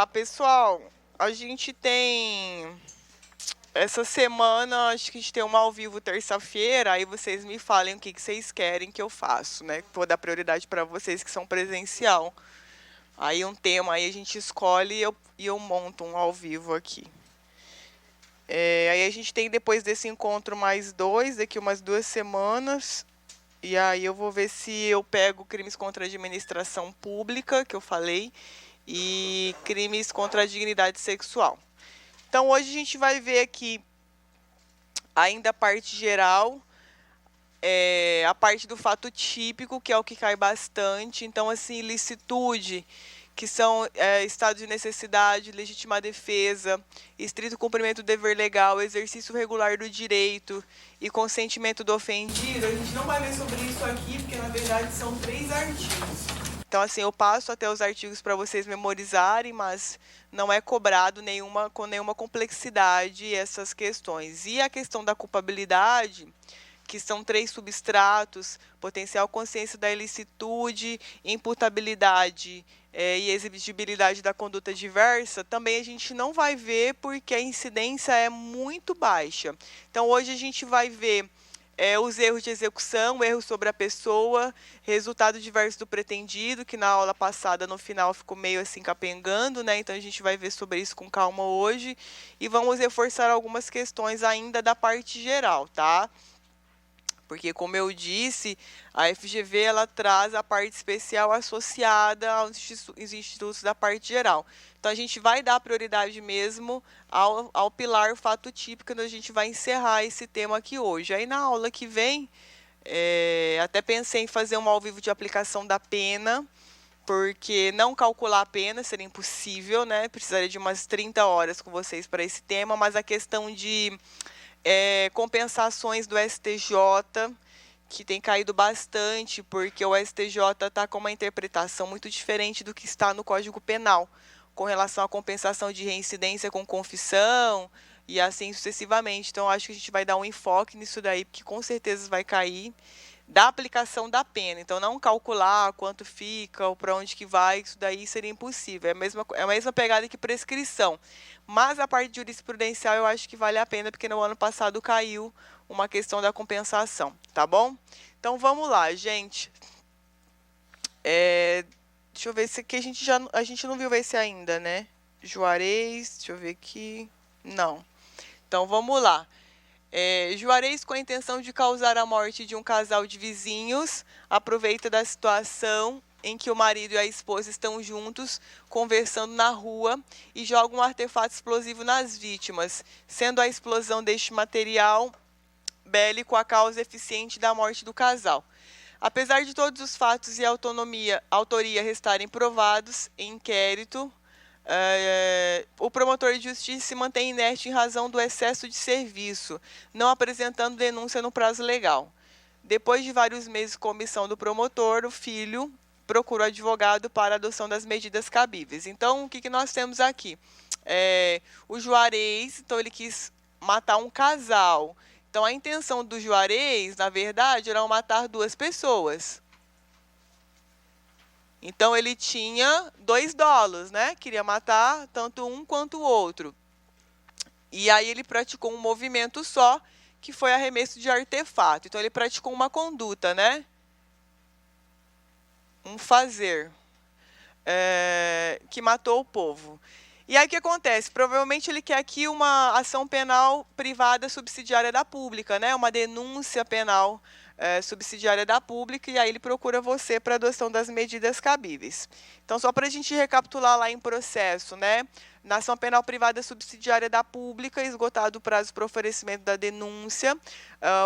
Tá, pessoal, a gente tem essa semana, acho que a gente tem uma ao vivo terça-feira, aí vocês me falem o que vocês querem que eu faço, né? Vou dar prioridade para vocês que são presencial. Aí um tema aí a gente escolhe e eu monto um ao vivo aqui. Aí a gente tem depois desse encontro mais dois, daqui umas 2 semanas. E aí eu vou ver se eu pego crimes contra a administração pública, que eu falei, e crimes contra a dignidade sexual. Então hoje a gente vai ver aqui ainda a parte geral, a parte do fato típico, que é o que cai bastante. Então, assim, ilicitude, que são estado de necessidade, legítima defesa, estrito cumprimento do dever legal, exercício regular do direito e consentimento do ofendido. A gente não vai ver sobre isso aqui, porque na verdade são 3 artigos. Então, assim, eu passo até os artigos para vocês memorizarem, mas não é cobrado com nenhuma complexidade essas questões. E a questão da culpabilidade, que são 3 substratos: potencial consciência da ilicitude, imputabilidade e exigibilidade da conduta diversa, também a gente não vai ver porque a incidência é muito baixa. Então, hoje a gente vai ver os erros de execução, erros sobre a pessoa, resultado diverso do pretendido, que na aula passada, no final, ficou meio assim capengando, né? Então a gente vai ver sobre isso com calma hoje e vamos reforçar algumas questões ainda da parte geral, tá? Porque, como eu disse, a FGV ela traz a parte especial associada aos institutos da parte geral. Então, a gente vai dar prioridade mesmo ao pilar fato típico, quando a gente vai encerrar esse tema aqui hoje. Aí, na aula que vem, até pensei em fazer um ao vivo de aplicação da pena, porque não calcular a pena seria impossível, né? Precisaria de umas 30 horas com vocês para esse tema, mas a questão de compensações do STJ, que tem caído bastante, porque o STJ está com uma interpretação muito diferente do que está no Código Penal, com relação à compensação de reincidência com confissão e assim sucessivamente. Então, acho que a gente vai dar um enfoque nisso daí, porque com certeza vai cair da aplicação da pena. Então, não calcular quanto fica ou para onde que vai, isso daí seria impossível. É a mesma pegada que prescrição. Mas a parte jurisprudencial eu acho que vale a pena, porque no ano passado caiu uma questão da compensação, tá bom? Então, vamos lá, gente. Deixa eu ver se aqui a gente não viu esse ainda, né? Juarez, deixa eu ver aqui. Não. Então, vamos lá. Juarez, com a intenção de causar a morte de um casal de vizinhos, aproveita da situação em que o marido e a esposa estão juntos, conversando na rua, e joga um artefato explosivo nas vítimas, sendo a explosão deste material bélico a causa eficiente da morte do casal. Apesar de todos os fatos e autoria restarem provados em inquérito, o promotor de justiça se mantém inerte em razão do excesso de serviço, não apresentando denúncia no prazo legal. Depois de vários meses com omissão do promotor, o filho procura o advogado para a adoção das medidas cabíveis. Então, o que nós temos aqui? O Juarez, então ele quis matar um casal. Então, a intenção do Juarez, na verdade, era matar 2 pessoas. Então, ele tinha 2 dolos, né? Queria matar tanto um quanto o outro. E aí, ele praticou um movimento só, que foi arremesso de artefato. Então, ele praticou uma conduta, né? Um fazer, que matou o povo. E aí, o que acontece? Provavelmente, ele quer aqui uma ação penal privada subsidiária da pública, né? Uma denúncia penal subsidiária da pública, e aí ele procura você para adoção das medidas cabíveis. Então, só para a gente recapitular lá em processo, né? Na ação penal privada subsidiária da pública, esgotado o prazo para oferecimento da denúncia,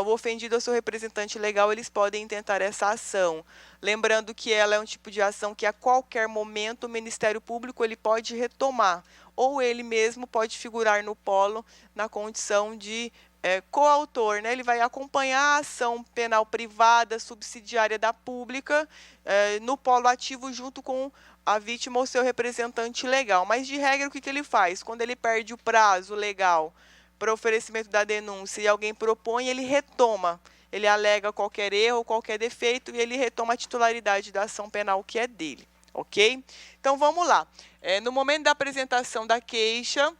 o ofendido ou seu representante legal, eles podem intentar essa ação. Lembrando que ela é um tipo de ação que a qualquer momento o Ministério Público ele pode retomar, ou ele mesmo pode figurar no polo na condição de coautor, né? Ele vai acompanhar a ação penal privada subsidiária da pública no polo ativo junto com a vítima ou seu representante legal. Mas, de regra, o que ele faz? Quando ele perde o prazo legal para oferecimento da denúncia e alguém propõe, ele retoma. Ele alega qualquer erro, qualquer defeito e ele retoma a titularidade da ação penal que é dele. ok? Então, vamos lá. No momento da apresentação da queixa,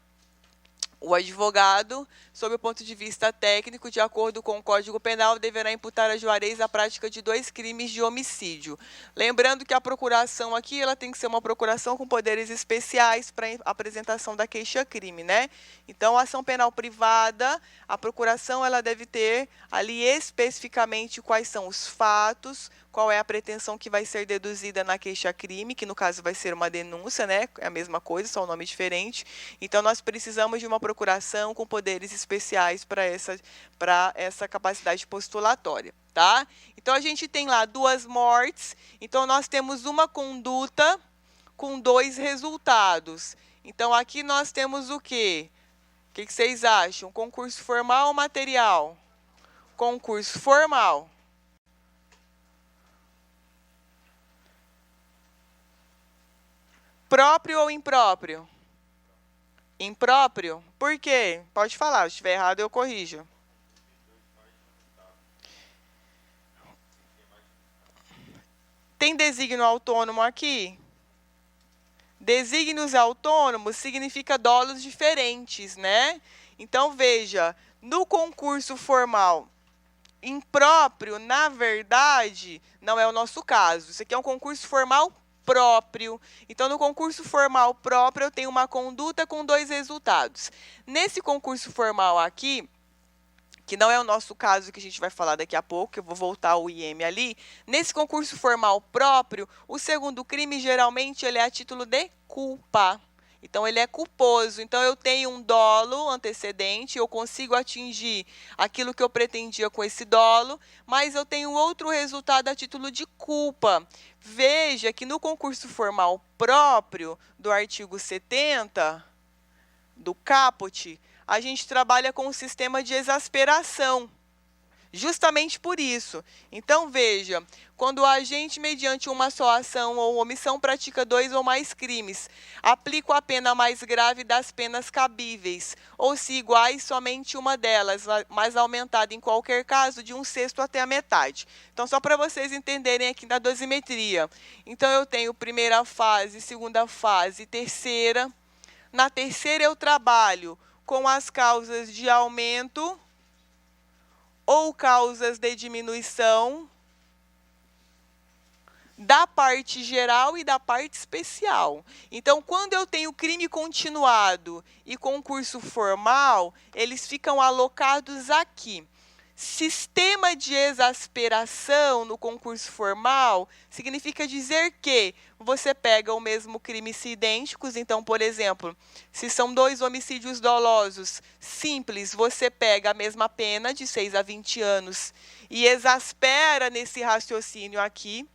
o advogado, sob o ponto de vista técnico, de acordo com o Código Penal, deverá imputar a Juarez a prática de 2 crimes de homicídio. Lembrando que a procuração aqui, ela tem que ser uma procuração com poderes especiais para a apresentação da queixa-crime, né? Então, a ação penal privada, a procuração, ela deve ter ali especificamente quais são os fatos, qual é a pretensão que vai ser deduzida na queixa-crime, que no caso vai ser uma denúncia, né? É a mesma coisa, só um nome diferente. Então, nós precisamos de uma procuração com poderes especiais para essa capacidade postulatória, tá? Então, a gente tem lá 2 mortes. Então, nós temos uma conduta com 2 resultados. Então, aqui nós temos o quê? O que vocês acham? Concurso formal ou material? Concurso formal. Próprio ou impróprio? Impróprio? Por quê? Pode falar, se estiver errado eu corrijo. Tem desígnio autônomo aqui? Desígnios autônomos significa dolos diferentes, né? Então, veja, no concurso formal impróprio, na verdade, não é o nosso caso. Isso aqui é um concurso formal próprio. Então, no concurso formal próprio, eu tenho uma conduta com 2 resultados. Nesse concurso formal aqui, que não é o nosso caso, que a gente vai falar daqui a pouco, eu vou voltar ao IM ali, nesse concurso formal próprio, o segundo crime, geralmente, ele é a título de culpa. Então, ele é culposo. Então, eu tenho um dolo antecedente, eu consigo atingir aquilo que eu pretendia com esse dolo, mas eu tenho outro resultado a título de culpa. Veja que no concurso formal próprio do artigo 70 do caput, a gente trabalha com o sistema de exasperação. Justamente por isso. Então, veja, quando o agente, mediante uma só ação ou omissão, pratica 2 ou mais crimes, aplica a pena mais grave das penas cabíveis, ou se iguais, somente uma delas, mas aumentada em qualquer caso de 1/6 até a metade. Então, só para vocês entenderem aqui na dosimetria. Então, eu tenho primeira fase, segunda fase, terceira. Na terceira, eu trabalho com as causas de aumento ou causas de diminuição da parte geral e da parte especial. Então, quando eu tenho crime continuado e concurso formal, eles ficam alocados aqui. Sistema de exasperação no concurso formal significa dizer que você pega o mesmo crime se idênticos. Então, por exemplo, se são 2 homicídios dolosos simples, você pega a mesma pena, de 6 a 20 anos, e exaspera nesse raciocínio aqui.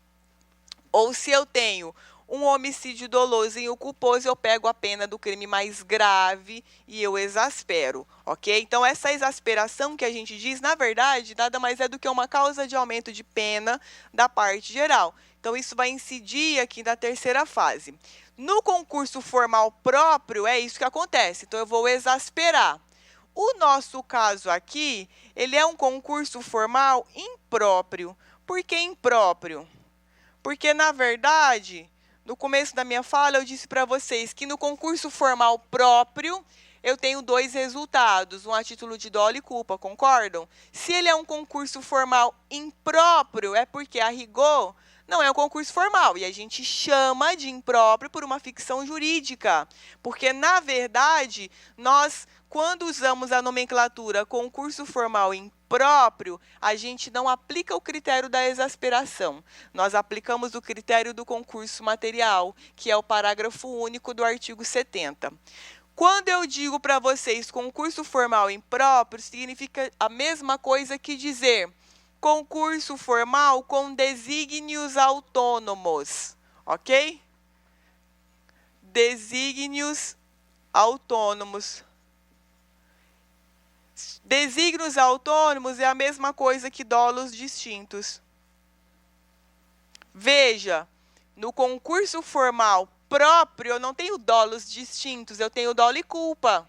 Ou se eu tenho um homicídio doloso e o culposo, eu pego a pena do crime mais grave e eu exaspero, ok? Então, essa exasperação que a gente diz, na verdade, nada mais é do que uma causa de aumento de pena da parte geral. Então, isso vai incidir aqui na terceira fase. No concurso formal próprio, é isso que acontece. Então, eu vou exasperar. O nosso caso aqui, ele é um concurso formal impróprio. Por que impróprio? Porque, na verdade, no começo da minha fala, eu disse para vocês que no concurso formal próprio, eu tenho 2 resultados, um a título de dolo e culpa, concordam? Se ele é um concurso formal impróprio, é porque, a rigor, não é um concurso formal. E a gente chama de impróprio por uma ficção jurídica. Porque, na verdade, nós, quando usamos a nomenclatura concurso formal impróprio, a gente não aplica o critério da exasperação. Nós aplicamos o critério do concurso material, que é o parágrafo único do artigo 70. Quando eu digo para vocês concurso formal impróprio, significa a mesma coisa que dizer concurso formal com desígnios autônomos, ok? Desígnios autônomos. Desígnios autônomos é a mesma coisa que dolos distintos. Veja, no concurso formal próprio, eu não tenho dolos distintos, eu tenho dolo e culpa.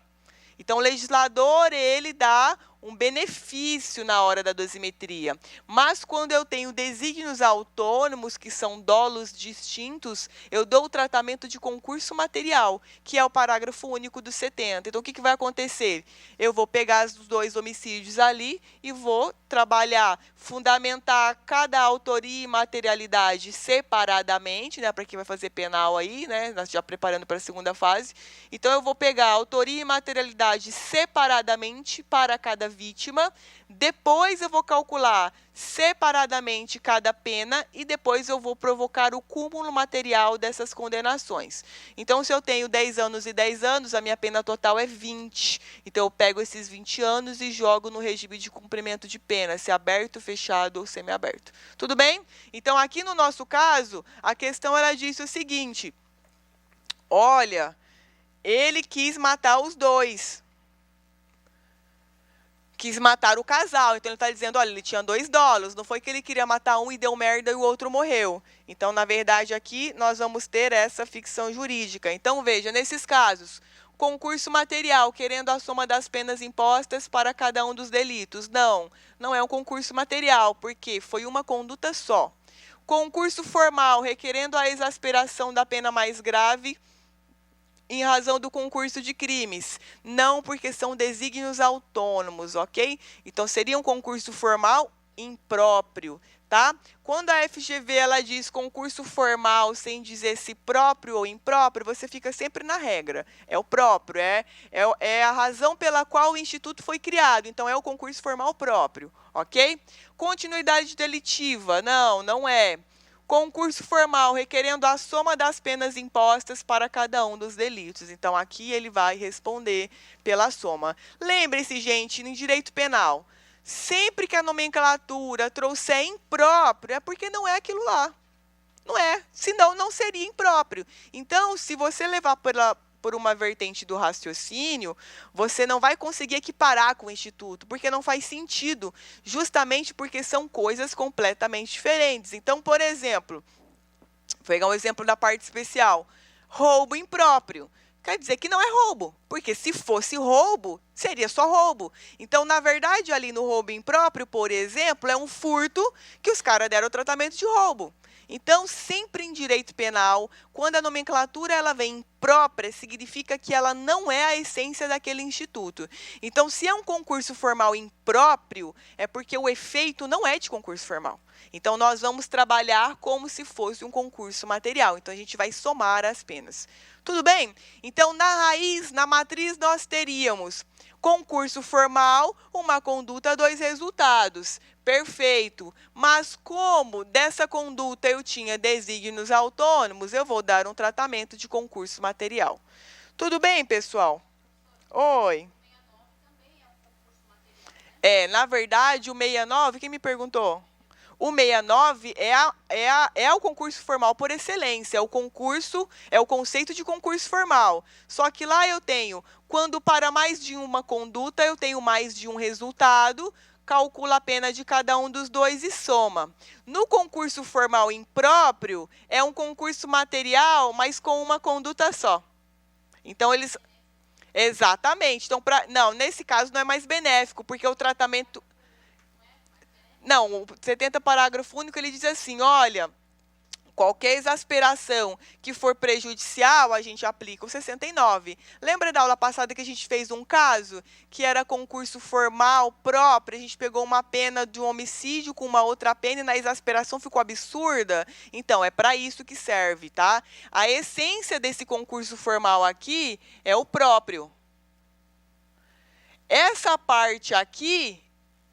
Então, o legislador, ele dá um benefício na hora da dosimetria. Mas quando eu tenho desígnios autônomos, que são dolos distintos, eu dou o tratamento de concurso material, que é o parágrafo único do 70. Então, o que vai acontecer? Eu vou pegar os dois homicídios ali e vou trabalhar, fundamentar cada autoria e materialidade separadamente, né, para quem vai fazer penal aí, né, nós já preparando para a segunda fase. Então, eu vou pegar a autoria e materialidade separadamente para cada vítima, depois eu vou calcular separadamente cada pena e depois eu vou provocar o cúmulo material dessas condenações. Então, se eu tenho 10 anos e 10 anos, a minha pena total é 20. Então, eu pego esses 20 anos e jogo no regime de cumprimento de pena, se aberto, fechado ou semiaberto. Tudo bem? Então, aqui no nosso caso, a questão ela disse o seguinte: olha, ele quis matar os dois. Quis matar o casal. Então, ele está dizendo, olha, ele tinha 2 dólares. Não foi que ele queria matar um e deu merda e o outro morreu. Então, na verdade, aqui nós vamos ter essa ficção jurídica. Então, veja, nesses casos, concurso material, querendo a soma das penas impostas para cada um dos delitos. Não, não é um concurso material, porque foi uma conduta só. Concurso formal, requerendo a exasperação da pena mais grave, em razão do concurso de crimes. Não, porque são desígnios autônomos, ok? Então, seria um concurso formal impróprio, tá? Quando a FGV ela diz concurso formal sem dizer se próprio ou impróprio, você fica sempre na regra. É o próprio, é a razão pela qual o instituto foi criado. Então, é o concurso formal próprio, ok? Continuidade delitiva, não é. Concurso formal, requerendo a soma das penas impostas para cada um dos delitos. Então, aqui ele vai responder pela soma. Lembre-se, gente, em direito penal, sempre que a nomenclatura trouxer impróprio, é porque não é aquilo lá. Não é, senão não seria impróprio. Então, se você levar por uma vertente do raciocínio, você não vai conseguir equiparar com o instituto, porque não faz sentido, justamente porque são coisas completamente diferentes. Então, por exemplo, vou pegar um exemplo da parte especial, roubo impróprio. Quer dizer que não é roubo, porque se fosse roubo, seria só roubo. Então, na verdade, ali no roubo impróprio, por exemplo, é um furto que os caras deram o tratamento de roubo. Então, sempre em direito penal, quando a nomenclatura ela vem imprópria, significa que ela não é a essência daquele instituto. Então, se é um concurso formal impróprio, é porque o efeito não é de concurso formal. Então, nós vamos trabalhar como se fosse um concurso material. Então, a gente vai somar as penas. Tudo bem? Então, na raiz, na matriz, nós teríamos concurso formal, uma conduta, 2 resultados. Perfeito. Mas como dessa conduta eu tinha desígnios autônomos, eu vou dar um tratamento de concurso material. Tudo bem, pessoal? Oi. Na verdade, o 69, quem me perguntou? O 69 é o concurso formal por excelência, é o conceito de concurso formal. Só que lá eu tenho, quando para mais de uma conduta, eu tenho mais de um resultado, calcula a pena de cada um dos dois e soma. No concurso formal impróprio, é um concurso material, mas com uma conduta só. Então, eles... Exatamente. Então, não, nesse caso não é mais benéfico, porque o tratamento... Não, o 70 parágrafo único, ele diz assim, olha, qualquer exasperação que for prejudicial, a gente aplica o 69. Lembra da aula passada que a gente fez um caso que era concurso formal próprio, a gente pegou uma pena de um homicídio com uma outra pena e na exasperação ficou absurda? Então, é para isso que serve, tá? A essência desse concurso formal aqui é o próprio. Essa parte aqui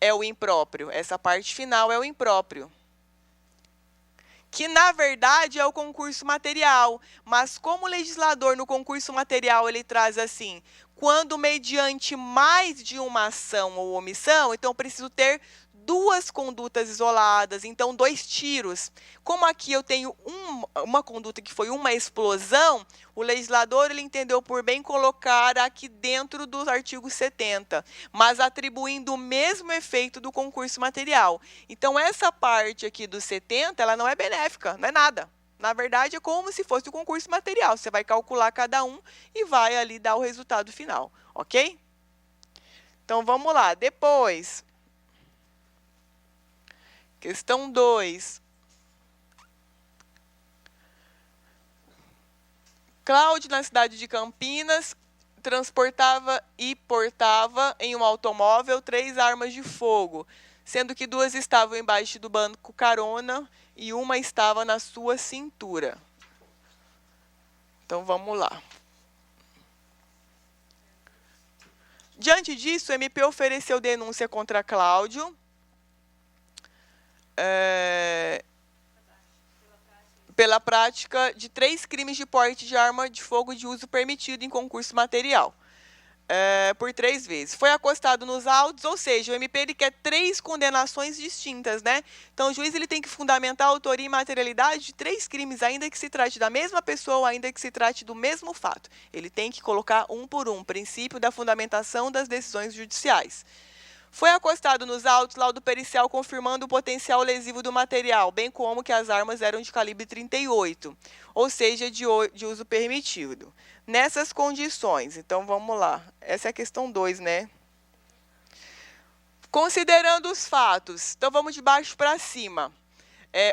é o impróprio, essa parte final é o impróprio. Que, na verdade, é o concurso material. Mas como o legislador, no concurso material, ele traz assim, quando mediante mais de uma ação ou omissão, então eu preciso ter 2 condutas isoladas, então 2 tiros. Como aqui eu tenho uma conduta que foi uma explosão, o legislador ele entendeu por bem colocar aqui dentro dos artigos 70, mas atribuindo o mesmo efeito do concurso material. Então, essa parte aqui do 70, ela não é benéfica, não é nada. Na verdade, é como se fosse o concurso material. Você vai calcular cada um e vai ali dar o resultado final, ok? Então, vamos lá. Depois, questão 2. Cláudio, na cidade de Campinas, transportava e portava em um automóvel 3 armas de fogo, sendo que 2 estavam embaixo do banco carona e uma estava na sua cintura. Então, vamos lá. Diante disso, o MP ofereceu denúncia contra Cláudio, pela prática de 3 crimes de porte de arma de fogo de uso permitido em concurso material, por 3 vezes. Foi acostado nos autos, ou seja, o MP ele quer 3 condenações distintas, né? Então, o juiz ele tem que fundamentar a autoria e materialidade de 3 crimes, ainda que se trate da mesma pessoa, ainda que se trate do mesmo fato. Ele tem que colocar um por um, princípio da fundamentação das decisões judiciais. Foi acostado nos autos laudo pericial confirmando o potencial lesivo do material, bem como que as armas eram de calibre 38, ou seja, de uso permitido. Nessas condições, então vamos lá, essa é a questão 2, né? Considerando os fatos, então vamos de baixo para cima.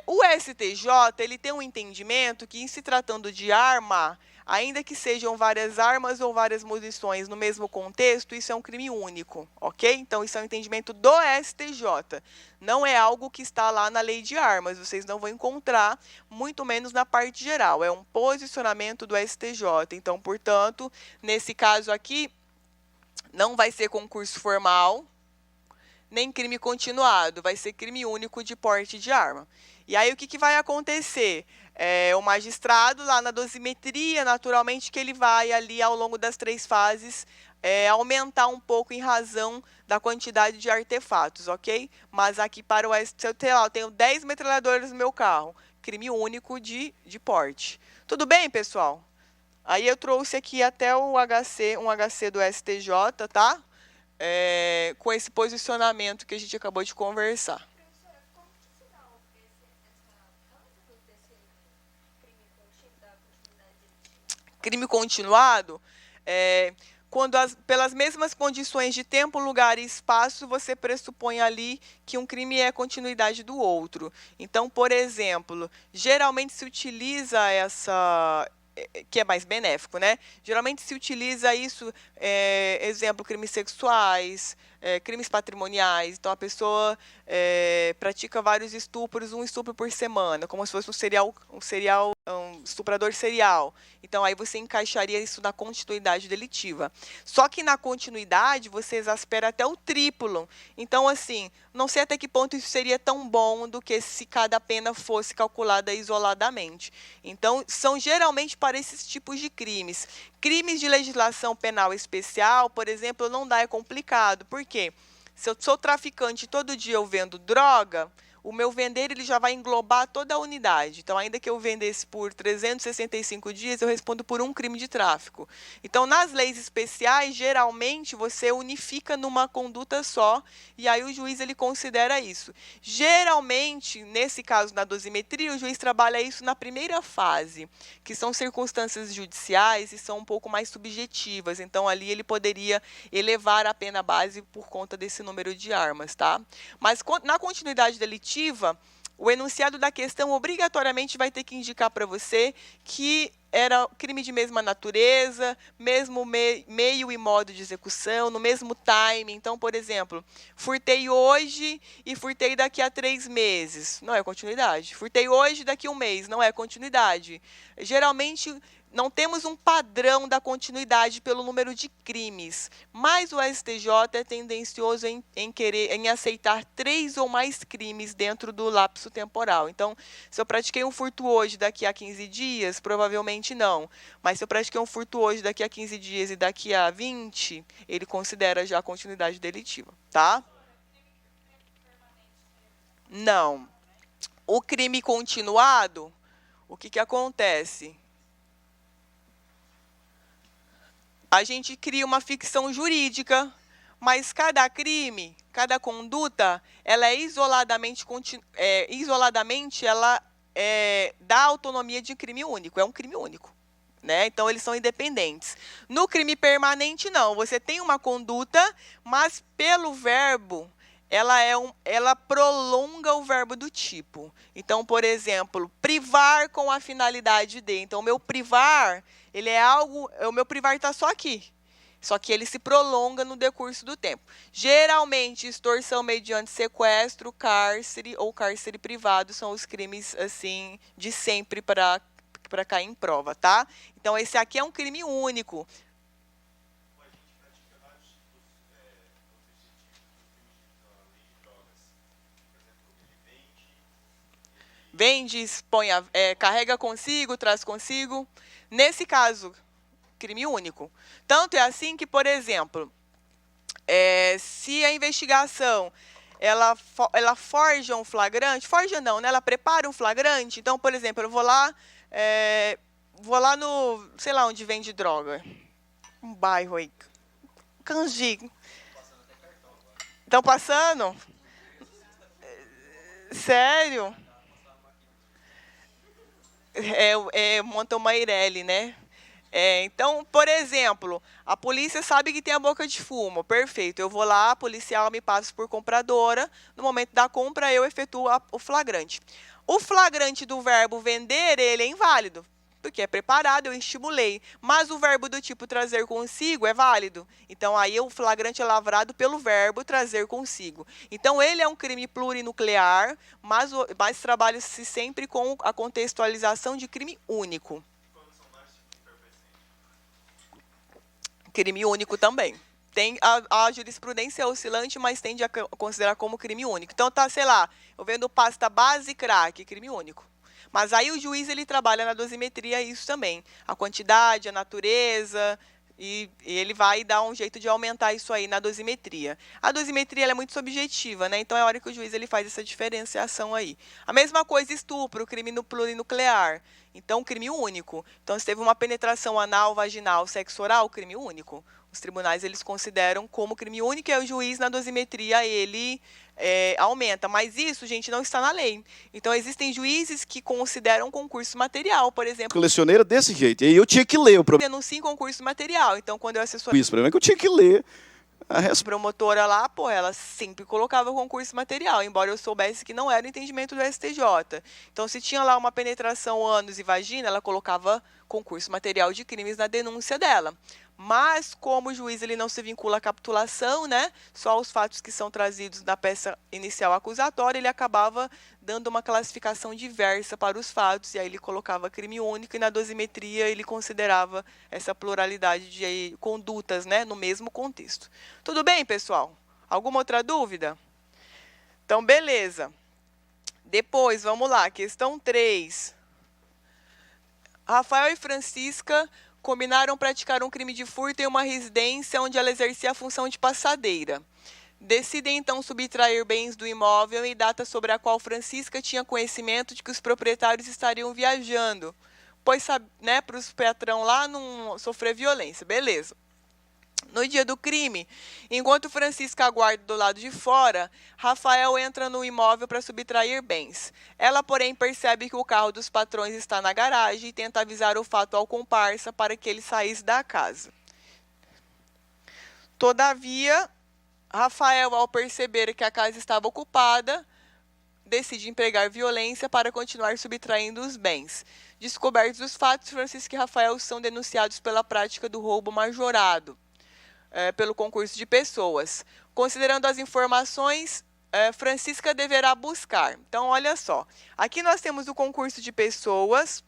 O STJ ele tem um entendimento que, em se tratando de arma, ainda que sejam várias armas ou várias munições no mesmo contexto, isso é um crime único, ok? Então, isso é um entendimento do STJ. Não é algo que está lá na lei de armas, vocês não vão encontrar, muito menos na parte geral. É um posicionamento do STJ. Então, portanto, nesse caso aqui, não vai ser concurso formal, nem crime continuado, vai ser crime único de porte de arma. E aí, o que vai acontecer? O magistrado, lá na dosimetria, naturalmente, que ele vai ali, ao longo das 3 fases, aumentar um pouco em razão da quantidade de artefatos, ok? Mas aqui para o STJ, eu tenho 10 metralhadoras no meu carro, crime único de porte. Tudo bem, pessoal? Aí eu trouxe aqui até um HC do STJ, tá? Com esse posicionamento que a gente acabou de conversar. Crime continuado, quando pelas mesmas condições de tempo, lugar e espaço, você pressupõe ali que um crime é continuidade do outro. Então, por exemplo, geralmente se utiliza que é mais benéfico, né? Geralmente se utiliza isso, exemplo, crimes sexuais, crimes patrimoniais. Então, a pessoa pratica vários estupros, um estupro por semana, como se fosse um estuprador serial. Então, aí você encaixaria isso na continuidade delitiva. Só que na continuidade, você exaspera até o triplo. Então, assim, não sei até que ponto isso seria tão bom do que se cada pena fosse calculada isoladamente. Então, são geralmente para esses tipos de crimes. Crimes de legislação penal especial, por exemplo, não dá, é complicado. Por quê? Se eu sou traficante e todo dia eu vendo droga, o meu vender ele já vai englobar toda a unidade. Então, ainda que eu vendesse por 365 dias, eu respondo por um crime de tráfico. Então, nas leis especiais, geralmente, você unifica numa conduta só, e aí o juiz ele considera isso. Geralmente, nesse caso, na dosimetria, o juiz trabalha isso na primeira fase, que são circunstâncias judiciais e são um pouco mais subjetivas. Então, ali ele poderia elevar a pena base por conta desse número de armas, tá? Mas, na continuidade delitiva, o enunciado da questão obrigatoriamente vai ter que indicar para você que era crime de mesma natureza, mesmo meio e modo de execução, no mesmo time. Então, por exemplo, furtei hoje e furtei daqui a 3 meses. Não é continuidade. Furtei hoje e daqui a 1 mês. Não é continuidade. Geralmente, não temos um padrão da continuidade pelo número de crimes, mas o STJ é tendencioso em aceitar 3 ou mais crimes dentro do lapso temporal. Então, se eu pratiquei um furto hoje daqui a 15 dias, provavelmente não. Mas se eu pratiquei um furto hoje daqui a 15 dias e daqui a 20, ele considera já a continuidade delitiva, tá? Não. O crime continuado, o que acontece? A gente cria uma ficção jurídica, mas cada crime, cada conduta, ela isoladamente ela dá autonomia de crime único, é um crime único, né? Então, eles são independentes. No crime permanente, não. Você tem uma conduta, mas pelo verbo, ela prolonga o verbo do tipo. Então, por exemplo, privar com a finalidade de. Então, o meu privar, ele é algo... O meu privar está só aqui. Só que ele se prolonga no decurso do tempo. Geralmente, extorsão mediante sequestro, cárcere ou cárcere privado são os crimes, assim, de sempre para cair em prova, tá? Então, esse aqui é um crime único. Vende, expõe, carrega consigo, traz consigo. Nesse caso, crime único. Tanto é assim que, por exemplo, se a investigação ela forja um flagrante, forja não, né? Ela prepara um flagrante. Então, por exemplo, eu vou lá no, sei lá onde vende droga, um bairro aí, Canjica. Estão passando? Sério? Monta uma Eireli, né? Então, por exemplo, a polícia sabe que tem a boca de fumo. Perfeito. Eu vou lá, a policial me passa por compradora. No momento da compra, eu efetuo o flagrante. O flagrante do verbo vender, ele é inválido, porque é preparado, eu estimulei. Mas o verbo do tipo trazer consigo é válido. Então, aí o flagrante é lavrado pelo verbo trazer consigo. Então, ele é um crime plurinuclear, mas trabalha-se sempre com a contextualização de crime único. Crime único também. A jurisprudência é oscilante, mas tende a considerar como crime único. Então, tá, sei lá, eu vendo pasta base crack, crime único. Mas aí o juiz ele trabalha na dosimetria isso também. A quantidade, a natureza, e ele vai dar um jeito de aumentar isso aí na dosimetria. A dosimetria ela é muito subjetiva, né? Então é a hora que o juiz ele faz essa diferenciação aí. A mesma coisa estupro, crime no plurinuclear. Então, crime único. Então, se teve uma penetração anal, vaginal, sexo oral, crime único. Os tribunais eles consideram como crime único e o juiz na dosimetria ele aumenta. Mas isso, gente, não está na lei. Então, existem juízes que consideram concurso material, por exemplo. Colecioneira desse jeito. E aí eu tinha que ler o problema. Denuncio em concurso material. Então, quando eu assessori... Isso, o problema é que eu tinha que ler. A promotora lá, pô, ela sempre colocava concurso material, embora eu soubesse que não era o entendimento do STJ. Então, se tinha lá uma penetração ânus e vagina, ela colocava concurso material de crimes na denúncia dela. Mas, como o juiz ele não se vincula à capitulação, né, só os fatos que são trazidos na peça inicial acusatória, ele acabava dando uma classificação diversa para os fatos, e aí ele colocava crime único, e na dosimetria ele considerava essa pluralidade de condutas, né, no mesmo contexto. Tudo bem, pessoal? Alguma outra dúvida? Então, beleza. Depois, vamos lá, questão 3. Rafael e Francisca combinaram praticar um crime de furto em uma residência onde ela exercia a função de passadeira. Decidem, então, subtrair bens do imóvel em data sobre a qual Francisca tinha conhecimento de que os proprietários estariam viajando, pois, né, para os patrão lá não sofrer violência. Beleza. No dia do crime, enquanto Francisca aguarda do lado de fora, Rafael entra no imóvel para subtrair bens. Ela, porém, percebe que o carro dos patrões está na garagem e tenta avisar o fato ao comparsa para que ele saísse da casa. Todavia, Rafael, ao perceber que a casa estava ocupada, decide empregar violência para continuar subtraindo os bens. Descobertos os fatos, Francisca e Rafael são denunciados pela prática do roubo majorado. Pelo concurso de pessoas. Considerando as informações, Francisca deverá buscar. Então, olha só. Aqui nós temos o concurso de pessoas,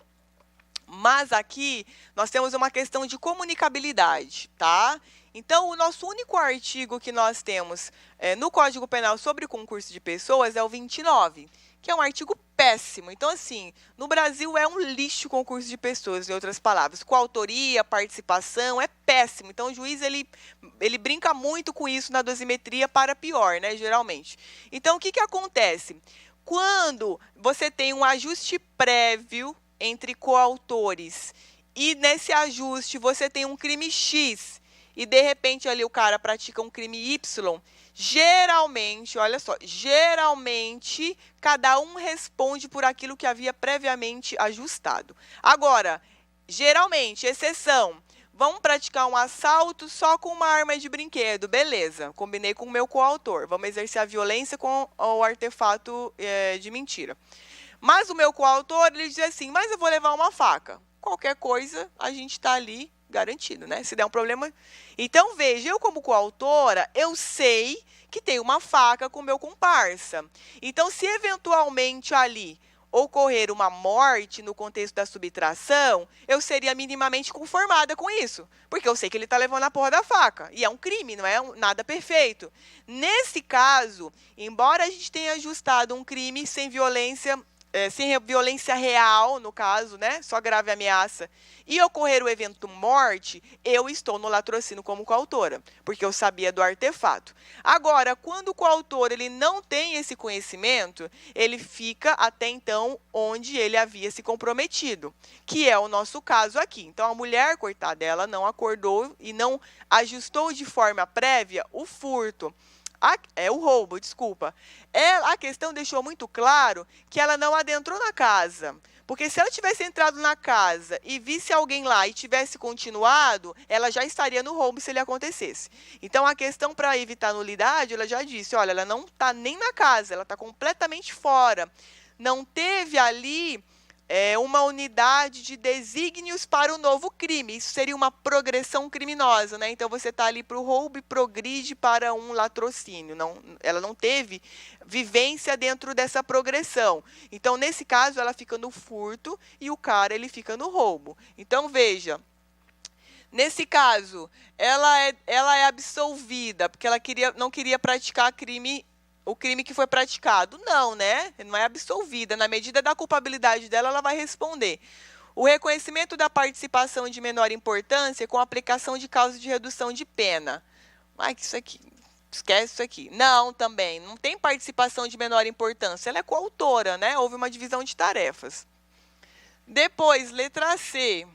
mas aqui nós temos uma questão de comunicabilidade, tá? Então, o nosso único artigo que nós temos no Código Penal sobre o concurso de pessoas é o 29, que é um artigo péssimo. Então, assim, no Brasil é um lixo o concurso de pessoas, em outras palavras. Coautoria, participação, é péssimo. Então, o juiz, ele brinca muito com isso na dosimetria para pior, né, geralmente. Então, o que acontece? Quando você tem um ajuste prévio entre coautores e nesse ajuste você tem um crime X e, de repente, ali o cara pratica um crime Y, geralmente, olha só, geralmente, cada um responde por aquilo que havia previamente ajustado. Agora, Geralmente, exceção, vamos praticar um assalto só com uma arma de brinquedo, beleza, combinei com o meu coautor, vamos exercer a violência com o artefato de mentira. Mas o meu coautor, ele diz assim, mas eu vou levar uma faca. Qualquer coisa, a gente está ali garantido, né? Se der um problema... Então, veja, eu como coautora, eu sei que tem uma faca com o meu comparsa. Então, se eventualmente ali ocorrer uma morte no contexto da subtração, eu seria minimamente conformada com isso, porque eu sei que ele está levando a porra da faca, e é um crime, não é nada perfeito. Nesse caso, embora a gente tenha ajustado um crime sem violência real, no caso, né, só grave ameaça, e ocorrer o evento morte, eu estou no latrocínio como coautora, porque eu sabia do artefato. Agora, quando o coautor ele não tem esse conhecimento, ele fica até então onde ele havia se comprometido, que é o nosso caso aqui. Então, a mulher, coitada, ela não acordou e não ajustou de forma prévia o furto. O roubo, desculpa. A questão deixou muito claro que ela não adentrou na casa. Porque se ela tivesse entrado na casa e visse alguém lá e tivesse continuado, ela já estaria no roubo se ele acontecesse. Então, a questão para evitar nulidade, ela já disse, olha, ela não está nem na casa, ela está completamente fora. Não teve ali uma unidade de desígnios para o novo crime. Isso seria uma progressão criminosa, né? Então, você está ali para o roubo e progride para um latrocínio. Ela não teve vivência dentro dessa progressão. Então, nesse caso, ela fica no furto e o cara ele fica no roubo. Então, veja, nesse caso, ela é absolvida, porque ela não queria praticar o crime que foi praticado. Não, né? Não é absolvida. Na medida da culpabilidade dela, ela vai responder. O reconhecimento da participação de menor importância com aplicação de causa de redução de pena. Ai, que isso aqui... Esquece isso aqui. Não, também. Não tem participação de menor importância. Ela é coautora, né? Houve uma divisão de tarefas. Depois, letra C.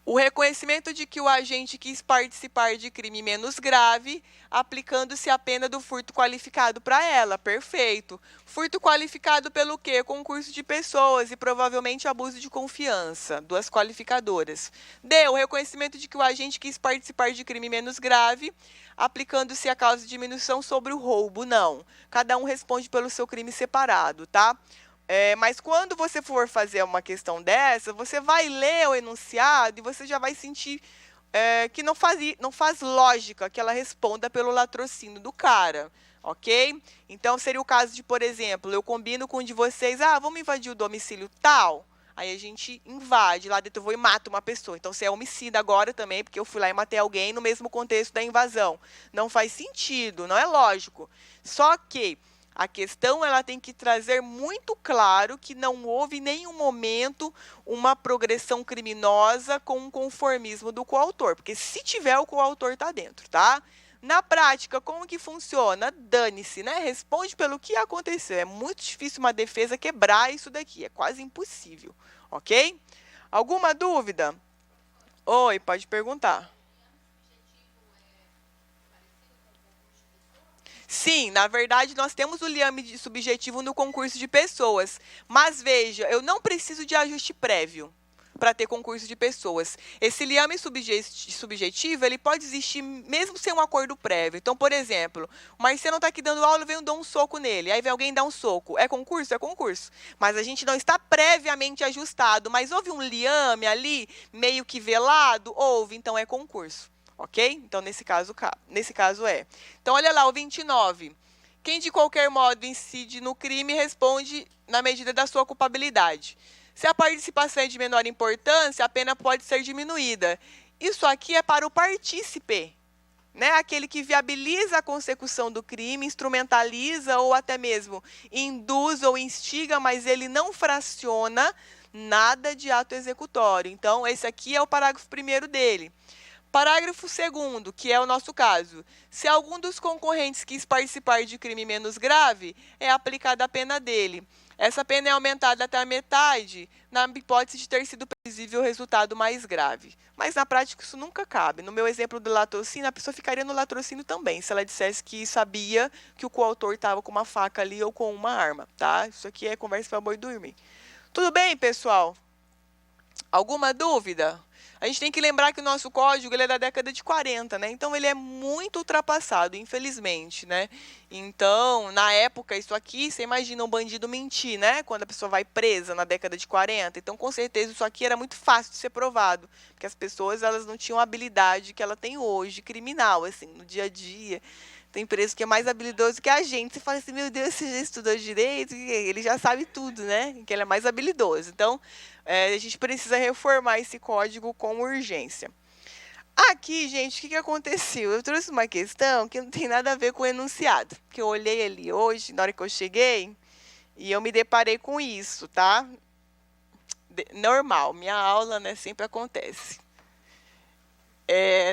O reconhecimento de que o agente quis participar de crime menos grave, aplicando-se a pena do furto qualificado para ela. Perfeito. Furto qualificado pelo quê? Concurso de pessoas e provavelmente abuso de confiança. Duas qualificadoras. D. O reconhecimento de que o agente quis participar de crime menos grave, aplicando-se a causa de diminuição sobre o roubo. Não. Cada um responde pelo seu crime separado, tá? Mas quando você for fazer uma questão dessa, você vai ler o enunciado e você já vai sentir que não faz lógica que ela responda pelo latrocínio do cara, ok? Então, seria o caso de, por exemplo, eu combino com um de vocês, vamos invadir o domicílio tal? Aí a gente invade, lá dentro eu vou e mato uma pessoa. Então, você é homicida agora também, porque eu fui lá e matei alguém no mesmo contexto da invasão. Não faz sentido, não é lógico. Só que a questão ela tem que trazer muito claro que não houve em nenhum momento uma progressão criminosa com um conformismo do coautor, porque se tiver, o coautor está dentro, tá? Na prática, como que funciona? Dane-se, né? Responde pelo que aconteceu. É muito difícil uma defesa quebrar isso daqui, é quase impossível, ok? Alguma dúvida? Oi, pode perguntar. Sim, na verdade, nós temos o liame subjetivo no concurso de pessoas. Mas, veja, eu não preciso de ajuste prévio para ter concurso de pessoas. Esse liame subjetivo, ele pode existir mesmo sem um acordo prévio. Então, por exemplo, o Marciano está aqui dando aula, eu venho dar um soco nele. Aí vem alguém dar um soco. É concurso? É concurso. Mas a gente não está previamente ajustado. Mas houve um liame ali, meio que velado? Houve, então é concurso. Ok? Então, nesse caso é. Então, olha lá, o 29. Quem de qualquer modo incide no crime responde na medida da sua culpabilidade. Se a participação é de menor importância, a pena pode ser diminuída. Isso aqui é para o partícipe, né? Aquele que viabiliza a consecução do crime, instrumentaliza ou até mesmo induz ou instiga, mas ele não fraciona nada de ato executório. Então, esse aqui é o parágrafo 1º dele. Parágrafo 2º, que é o nosso caso. Se algum dos concorrentes quis participar de crime menos grave, é aplicada a pena dele. Essa pena é aumentada até a metade, na hipótese de ter sido previsível o resultado mais grave. Mas, na prática, isso nunca cabe. No meu exemplo do latrocínio, a pessoa ficaria no latrocínio também, se ela dissesse que sabia que o coautor estava com uma faca ali ou com uma arma, tá? Isso aqui é conversa para boi dormir. Tudo bem, pessoal? Alguma dúvida? A gente tem que lembrar que o nosso código ele é da década de 40, né? Então, ele é muito ultrapassado, infelizmente, né? Então, na época, isso aqui, você imagina um bandido mentir, né? Quando a pessoa vai presa na década de 40. Então, com certeza, isso aqui era muito fácil de ser provado. Porque as pessoas, elas não tinham a habilidade que ela tem hoje, criminal, assim, no dia a dia. Tem preso que é mais habilidoso que a gente. Você fala assim, meu Deus, você já estudou direito? Ele já sabe tudo, né? Que ele é mais habilidoso. Então, a gente precisa reformar esse código com urgência. Aqui, gente, o que aconteceu? Eu trouxe uma questão que não tem nada a ver com o enunciado. Que eu olhei ali hoje, na hora que eu cheguei, e eu me deparei com isso, tá? Normal, minha aula, né, sempre acontece.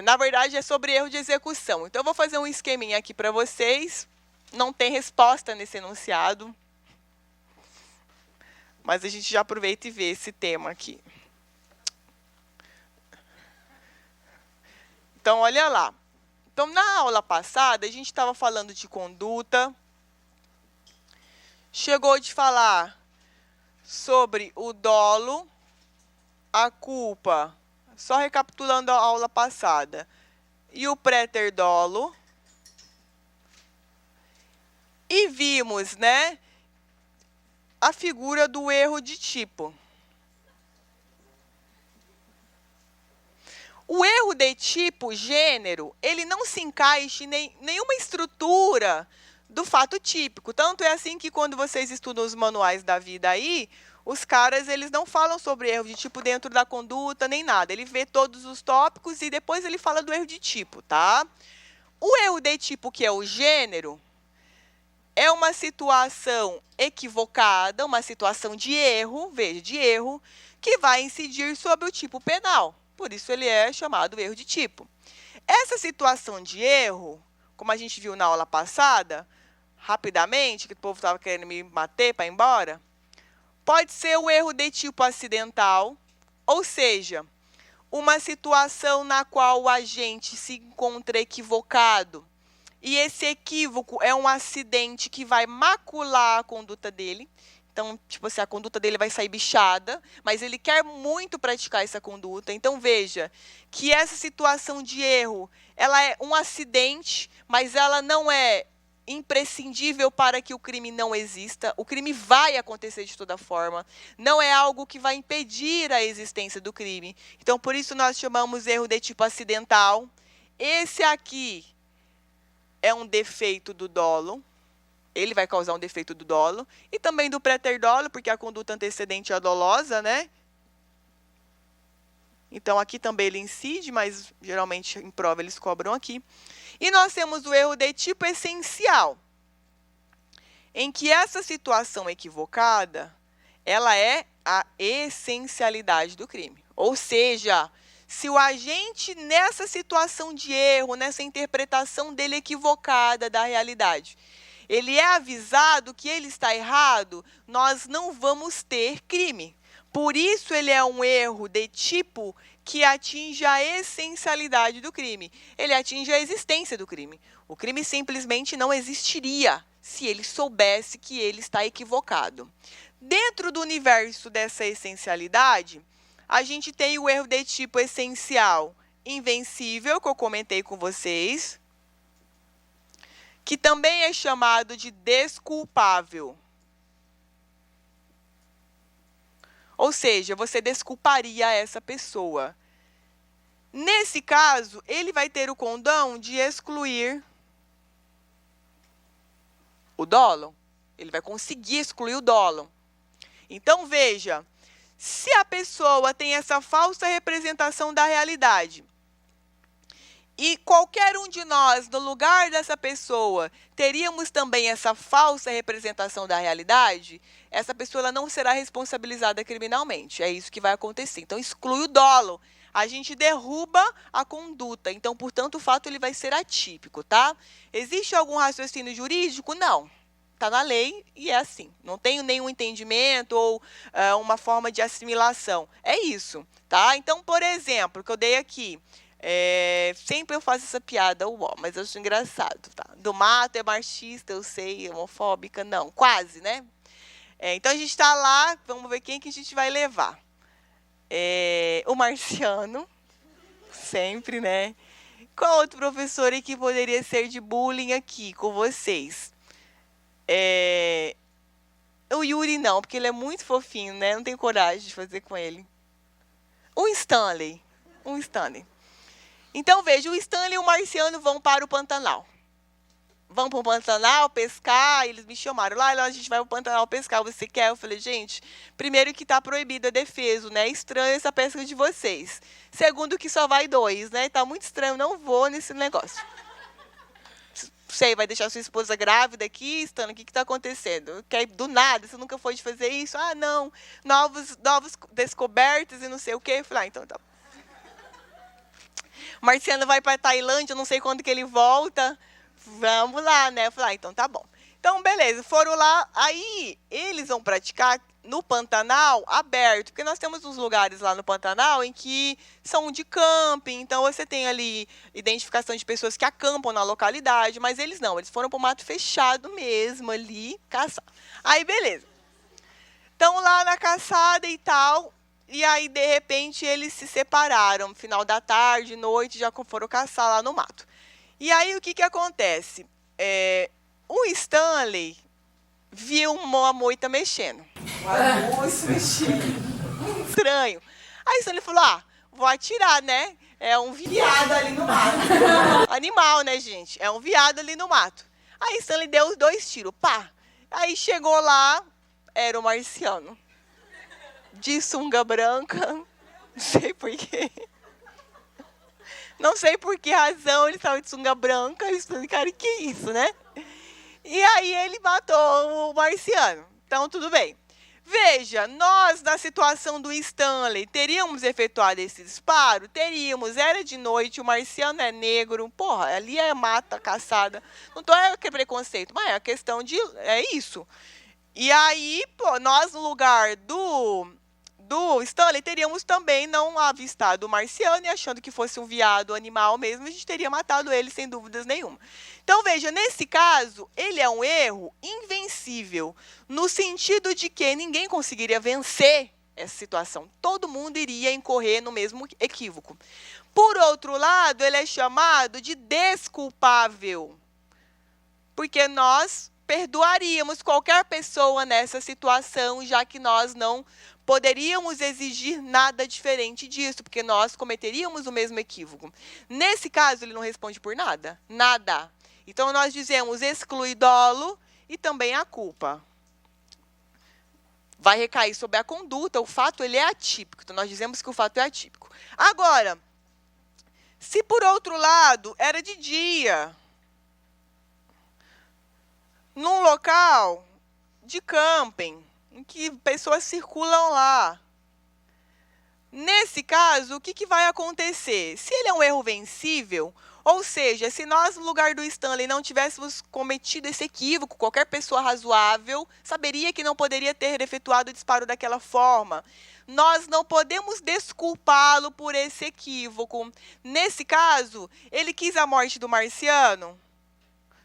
Na verdade, é sobre erro de execução. Então, eu vou fazer um esqueminha aqui para vocês. Não tem resposta nesse enunciado. Mas a gente já aproveita e vê esse tema aqui. Então, olha lá. Então, na aula passada, a gente estava falando de conduta. Chegou de falar sobre o dolo, a culpa, só recapitulando a aula passada, e o préter-dolo. E vimos, né, a figura do erro de tipo. O erro de tipo, gênero, ele não se encaixa em nenhuma estrutura do fato típico. Tanto é assim que quando vocês estudam os manuais da vida aí, os caras, eles não falam sobre erro de tipo dentro da conduta, nem nada. Ele vê todos os tópicos e depois ele fala do erro de tipo, tá? O erro de tipo, que é o gênero, é uma situação equivocada, uma situação de erro, veja, de erro, que vai incidir sobre o tipo penal. Por isso, ele é chamado erro de tipo. Essa situação de erro, como a gente viu na aula passada, rapidamente, que o povo estava querendo me bater para ir embora, pode ser o erro de tipo acidental, ou seja, uma situação na qual o agente se encontra equivocado, e esse equívoco é um acidente que vai macular a conduta dele. Então, tipo assim, a conduta dele vai sair bichada, mas ele quer muito praticar essa conduta. Então, veja que essa situação de erro, ela é um acidente, mas ela não é imprescindível para que o crime não exista. O crime vai acontecer de toda forma. Não é algo que vai impedir a existência do crime. Então, por isso, nós chamamos erro de tipo acidental. Esse aqui é um defeito do dolo. Ele vai causar um defeito do dolo. E também do préter-dolo, porque a conduta antecedente é dolosa, né? Então, aqui também ele incide, mas geralmente em prova eles cobram aqui. E nós temos o erro de tipo essencial, em que essa situação equivocada, ela é a essencialidade do crime. Ou seja, se o agente, nessa situação de erro, nessa interpretação dele equivocada da realidade, ele é avisado que ele está errado, nós não vamos ter crime. Por isso, ele é um erro de tipo que atinge a essencialidade do crime. Ele atinge a existência do crime. O crime simplesmente não existiria se ele soubesse que ele está equivocado. Dentro do universo dessa essencialidade, a gente tem o erro de tipo essencial invencível, que eu comentei com vocês, que também é chamado de desculpável. Ou seja, você desculparia essa pessoa. Nesse caso, ele vai ter o condão de excluir o dolo. Ele vai conseguir excluir o dolo. Então, veja, se a pessoa tem essa falsa representação da realidade, e qualquer um de nós, no lugar dessa pessoa, teríamos também essa falsa representação da realidade, essa pessoa ela não será responsabilizada criminalmente. É isso que vai acontecer. Então, exclui o dolo. A gente derruba a conduta. Então, portanto, o fato ele vai ser atípico, tá? Existe algum raciocínio jurídico? Não. Está na lei e é assim. Não tenho nenhum entendimento ou uma forma de assimilação. É isso, tá? Então, por exemplo, o que eu dei aqui... sempre eu faço essa piada, mas eu acho engraçado, tá? Do mato é machista, eu sei, homofóbica, não, quase, né? Então a gente está lá, vamos ver quem que a gente vai levar. O Marciano, sempre, né? Qual outro professor que poderia ser de bullying aqui com vocês? O Yuri não, porque ele é muito fofinho, né? Não tenho coragem de fazer com ele. O Stanley. Então, veja, o Stanley e o Marciano vão para o Pantanal. Vão para o Pantanal pescar, eles me chamaram. Lá a gente vai para o Pantanal pescar, você quer? Eu falei, gente, primeiro que está proibido, é defeso, né? Estranho essa pesca de vocês. Segundo que só vai 2, né? Tá muito estranho, não vou nesse negócio. Sei, vai deixar sua esposa grávida aqui, Stanley, o que está acontecendo? Do nada, você nunca foi de fazer isso? Ah, não, novos descobertas e não sei o quê. Eu falei, então tá. Marciano vai para Tailândia, não sei quando que ele volta. Vamos lá, né? Eu falei, então tá bom. Então, beleza, foram lá. Aí, eles vão praticar no Pantanal aberto, porque nós temos uns lugares lá no Pantanal em que são de camping, então você tem ali identificação de pessoas que acampam na localidade, mas eles não, eles foram para o mato fechado mesmo ali, caçar. Aí, beleza. Estão lá na caçada e tal, e aí, de repente, eles se separaram. Final da tarde, noite, já foram caçar lá no mato. E aí, o que acontece? O Stanley viu uma moita mexendo. Uma moita mexendo. Estranho. Aí o Stanley falou, vou atirar, né? É um viado ali no mato. Animal, né, gente? É um viado ali no mato. Aí o Stanley deu os 2 tiros, pá. Aí chegou lá, era o Marciano. De sunga branca, não sei porquê. Não sei por que razão ele estava de sunga branca. Eu falei, cara, que isso, né? E aí ele matou o Marciano. Então, tudo bem. Veja, nós, na situação do Stanley, teríamos efetuado esse disparo? Teríamos. Era de noite, o Marciano é negro. Porra, ali é mata, caçada. Não tô que preconceito, mas é a questão de... É isso. E aí, pô, nós, no lugar do Stanley, teríamos também não avistado o Marciano e achando que fosse um viado animal mesmo, a gente teria matado ele sem dúvidas nenhuma. Então, veja, nesse caso, ele é um erro invencível, no sentido de que ninguém conseguiria vencer essa situação. Todo mundo iria incorrer no mesmo equívoco. Por outro lado, ele é chamado de desculpável, porque nós perdoaríamos qualquer pessoa nessa situação, já que nós não poderíamos exigir nada diferente disso, porque nós cometeríamos o mesmo equívoco. Nesse caso, ele não responde por nada. Nada. Então, nós dizemos exclui dolo e também a culpa. Vai recair sobre a conduta, o fato ele é atípico. Então, nós dizemos que o fato é atípico. Agora, se por outro lado era de dia, num local de camping, em que pessoas circulam lá. Nesse caso, o que vai acontecer? Se ele é um erro vencível, ou seja, se nós, no lugar do Stanley, não tivéssemos cometido esse equívoco, qualquer pessoa razoável saberia que não poderia ter efetuado o disparo daquela forma. Nós não podemos desculpá-lo por esse equívoco. Nesse caso, ele quis a morte do Marciano?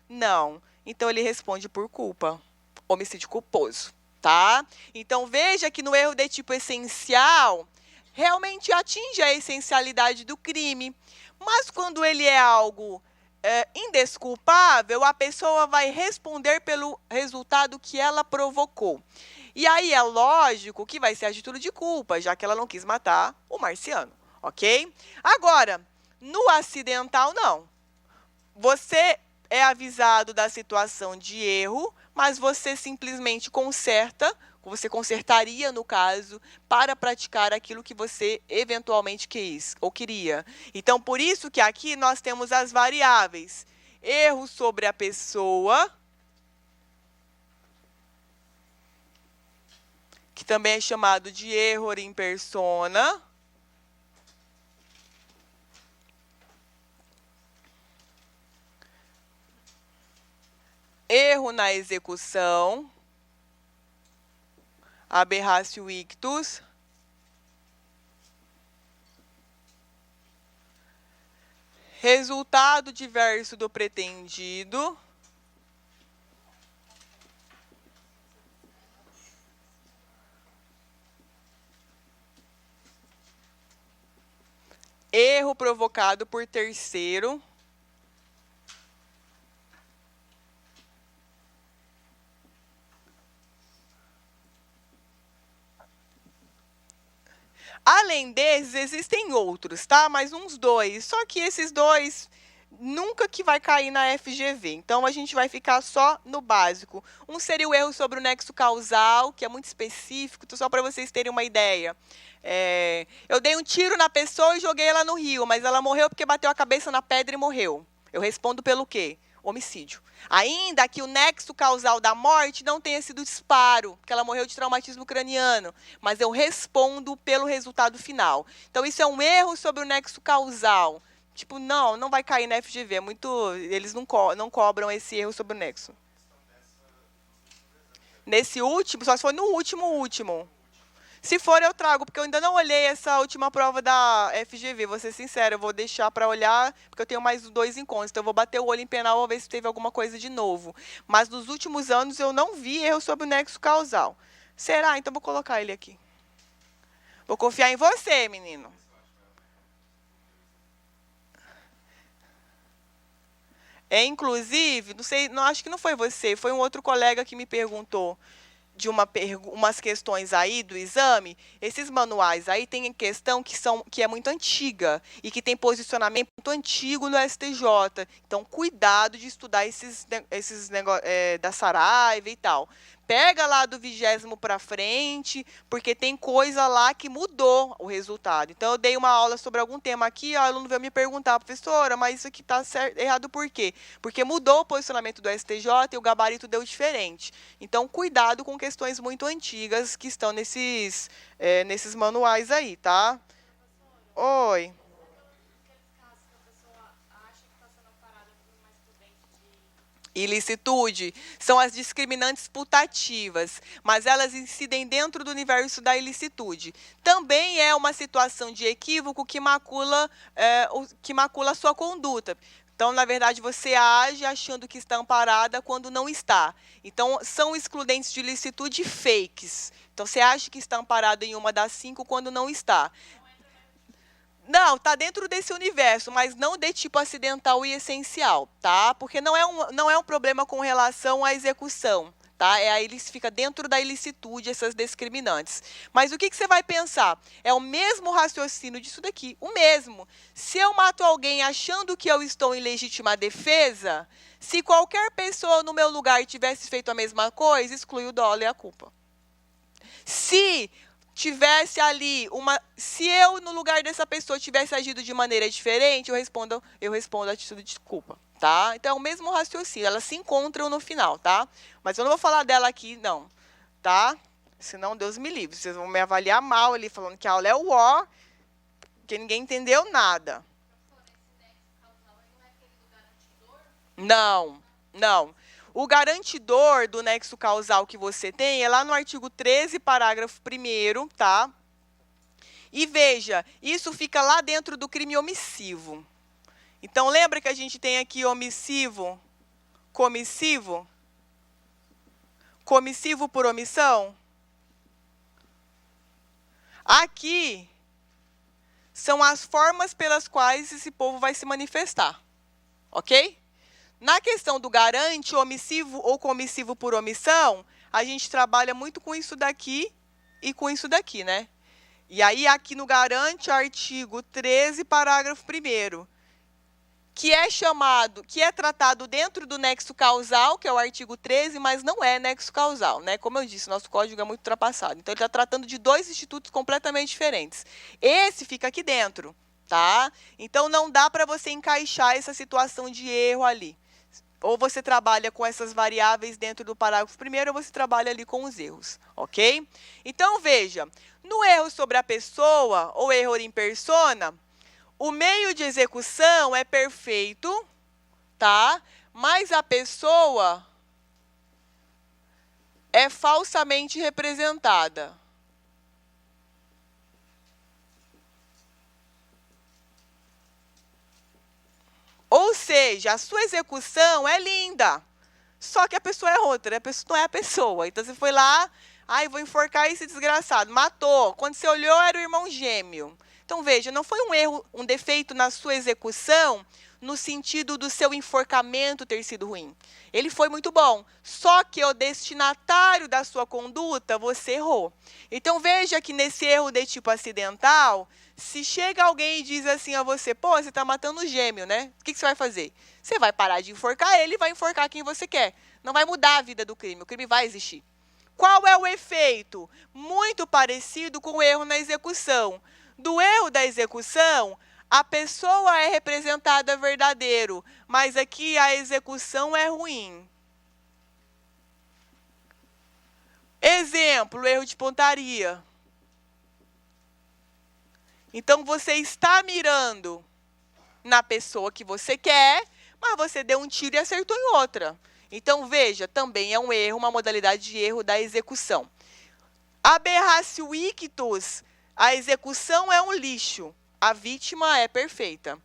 Não. Então, ele responde por culpa. Homicídio culposo. Tá? Então, veja que no erro de tipo essencial, realmente atinge a essencialidade do crime. Mas quando ele é algo indesculpável, a pessoa vai responder pelo resultado que ela provocou. E aí é lógico que vai ser a título de culpa, já que ela não quis matar o Marciano. Ok? Agora, no acidental, não. Você é avisado da situação de erro, mas você simplesmente conserta, você consertaria, no caso, para praticar aquilo que você eventualmente quis ou queria. Então, por isso que aqui nós temos as variáveis. Erro sobre a pessoa, que também é chamado de error in persona. Erro na execução, aberratio ictus, resultado diverso do pretendido, Erro provocado por terceiro. Além desses, existem outros, tá? Mais uns 2. Só que esses 2 nunca que vai cair na FGV. Então, a gente vai ficar só no básico. Um seria o erro sobre o nexo causal, que é muito específico, só para vocês terem uma ideia. Eu dei um tiro na pessoa e joguei ela no rio, mas ela morreu porque bateu a cabeça na pedra e morreu. Eu respondo pelo quê? Homicídio. Ainda que o nexo causal da morte não tenha sido disparo, porque ela morreu de traumatismo craniano, mas eu respondo pelo resultado final. Então, isso é um erro sobre o nexo causal. Tipo, não vai cair na FGV, é muito, eles não cobram esse erro sobre o nexo. Nesse último, só se for no último. Se for, eu trago, porque eu ainda não olhei essa última prova da FGV, vou ser sincera, eu vou deixar para olhar, porque eu tenho mais 2 encontros, então eu vou bater o olho em penal, vou ver se teve alguma coisa de novo. Mas nos últimos anos eu não vi erro sobre o nexo causal. Será? Então vou colocar ele aqui. Vou confiar em você, menino. Inclusive, não sei, não acho que não foi você, foi um outro colega que me perguntou de umas questões aí do exame. Esses manuais aí tem questão que é muito antiga e que tem posicionamento muito antigo no STJ. Então, cuidado de estudar esses da Saraiva e tal. Pega lá do 20º para frente, porque tem coisa lá que mudou o resultado. Então, eu dei uma aula sobre algum tema aqui, o aluno veio me perguntar, professora, mas isso aqui está errado por quê? Porque mudou o posicionamento do STJ e o gabarito deu diferente. Então, cuidado com questões muito antigas que estão nesses manuais aí, tá? Oi. Ilicitude são as discriminantes putativas, mas elas incidem dentro do universo da ilicitude. Também é uma situação de equívoco que macula a sua conduta. Então, na verdade, você age achando que está amparada quando não está. Então, são excludentes de ilicitude fakes. Então, você acha que está amparado em uma das 5 quando não está. Não, está dentro desse universo, mas não de tipo acidental e essencial, tá? Porque não é um problema com relação à execução, tá? Aí ele fica dentro da ilicitude, essas discriminantes. Mas o que você vai pensar? É o mesmo raciocínio disso daqui, o mesmo. Se eu mato alguém achando que eu estou em legítima defesa, se qualquer pessoa no meu lugar tivesse feito a mesma coisa, exclui o dolo e a culpa. Se tivesse ali se eu no lugar dessa pessoa tivesse agido de maneira diferente, eu respondo a atitude de culpa, tá? Então é o mesmo raciocínio, elas se encontram no final, tá? Mas eu não vou falar dela aqui, não, tá? Senão Deus me livre, vocês vão me avaliar mal ali falando que a aula é o ó, que ninguém entendeu nada. Não. O garantidor do nexo causal que você tem é lá no artigo 13, parágrafo 1º, tá? E veja, isso fica lá dentro do crime omissivo. Então, lembra que a gente tem aqui omissivo, comissivo? Comissivo por omissão? Aqui são as formas pelas quais esse povo vai se manifestar, ok? Na questão do garante, omissivo ou comissivo por omissão, a gente trabalha muito com isso daqui e com isso daqui, né? E aí, aqui no garante, artigo 13, parágrafo 1º, que é tratado dentro do nexo causal, que é o artigo 13, mas não é nexo causal, né? Como eu disse, nosso código é muito ultrapassado. Então, ele está tratando de 2 institutos completamente diferentes. Esse fica aqui dentro, tá? Então, não dá para você encaixar essa situação de erro ali. Ou você trabalha com essas variáveis dentro do parágrafo 1º, ou você trabalha ali com os erros, ok? Então, veja, no erro sobre a pessoa, ou erro in persona, o meio de execução é perfeito, tá? Mas a pessoa é falsamente representada. Ou seja, a sua execução é linda, só que a pessoa é outra, a pessoa não é a pessoa. Então, você foi lá, vou enforcar esse desgraçado, matou. Quando você olhou, era o irmão gêmeo. Então, veja, não foi um erro, um defeito na sua execução, no sentido do seu enforcamento ter sido ruim. Ele foi muito bom, só que o destinatário da sua conduta, você errou. Então, veja que nesse erro de tipo acidental, se chega alguém e diz assim a você, pô, você está matando o gêmeo, né? O que você vai fazer? Você vai parar de enforcar ele e vai enforcar quem você quer. Não vai mudar a vida do crime, o crime vai existir. Qual é o efeito? Muito parecido com o erro na execução. Do erro da execução, a pessoa é representada verdadeiro, mas aqui a execução é ruim. Exemplo, erro de pontaria. Então, você está mirando na pessoa que você quer, mas você deu um tiro e acertou em outra. Então, veja, também é um erro, uma modalidade de erro da execução. Aberratio ictus, a execução é um lixo, a vítima é perfeita.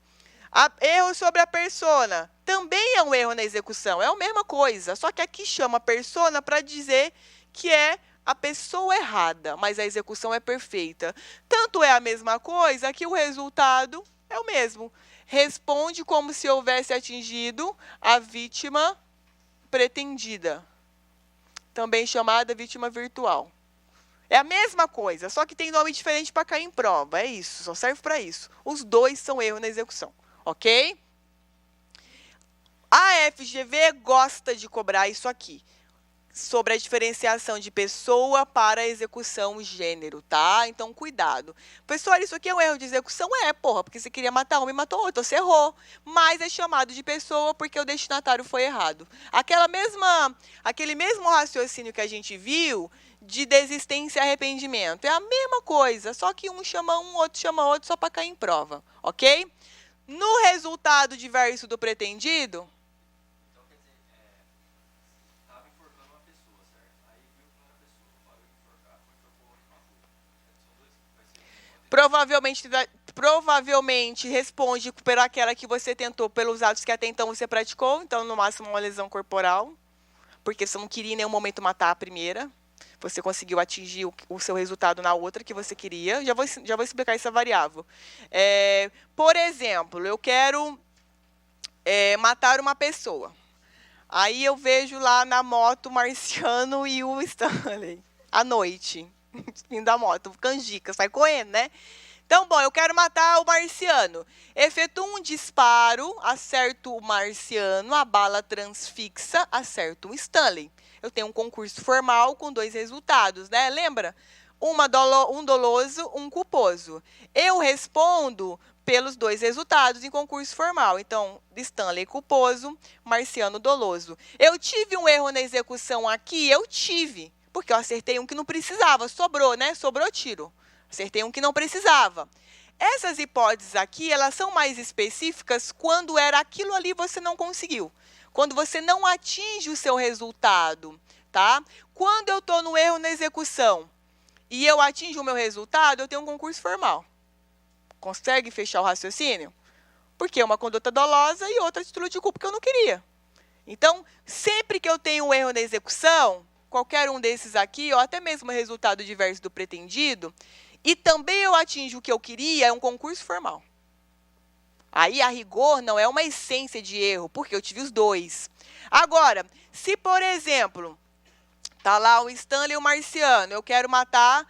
Erro sobre a persona, também é um erro na execução, é a mesma coisa, só que aqui chama persona para dizer que é a pessoa errada, mas a execução é perfeita. Tanto é a mesma coisa que o resultado é o mesmo. Responde como se houvesse atingido a vítima pretendida, também chamada vítima virtual. É a mesma coisa, só que tem nome diferente para cair em prova. É isso, só serve para isso. Os dois são erro na execução, ok? A FGV gosta de cobrar isso aqui, sobre a diferenciação de pessoa para execução gênero, tá? Então, cuidado. Pessoal, isso aqui é um erro de execução? É, porra, porque você queria matar um e matou outro, então você errou. Mas é chamado de pessoa porque o destinatário foi errado. Aquele mesmo raciocínio que a gente viu de desistência e arrependimento. É a mesma coisa, só que um chama um, outro chama outro, só para cair em prova, ok? No resultado diverso do pretendido... Provavelmente responde por aquela que você tentou pelos atos que até então você praticou, então no máximo uma lesão corporal, porque você não queria em nenhum momento matar a primeira, você conseguiu atingir o seu resultado na outra que você queria. Já vou explicar essa variável. Por exemplo, eu quero matar uma pessoa. Aí eu vejo lá na moto o Marciano e o Stanley, à noite. Vindo da moto, canjica, sai correndo, né? Então, bom, eu quero matar o Marciano. Efetuo um disparo, acerto o Marciano, a bala transfixa, acerto o Stanley. Eu tenho um concurso formal com 2 resultados, né? Lembra? Um doloso, um culposo. Eu respondo pelos 2 resultados em concurso formal. Então, Stanley culposo, Marciano doloso. Eu tive um erro na execução aqui? Eu tive. Porque eu acertei um que não precisava, sobrou, né? Sobrou tiro. Acertei um que não precisava. Essas hipóteses aqui, elas são mais específicas quando era aquilo ali você não conseguiu. Quando você não atinge o seu resultado, tá? Quando eu estou no erro na execução e eu atinjo o meu resultado, eu tenho um concurso formal. Consegue fechar o raciocínio? Porque é uma conduta dolosa e outra título de culpa que eu não queria. Então, sempre que eu tenho um erro na execução, qualquer um desses aqui, ou até mesmo o resultado diverso do pretendido, e também eu atinjo o que eu queria, é um concurso formal. Aí, a rigor, não é uma essência de erro, porque eu tive os 2. Agora, se, por exemplo, tá lá o Stanley e o Marciano, eu quero matar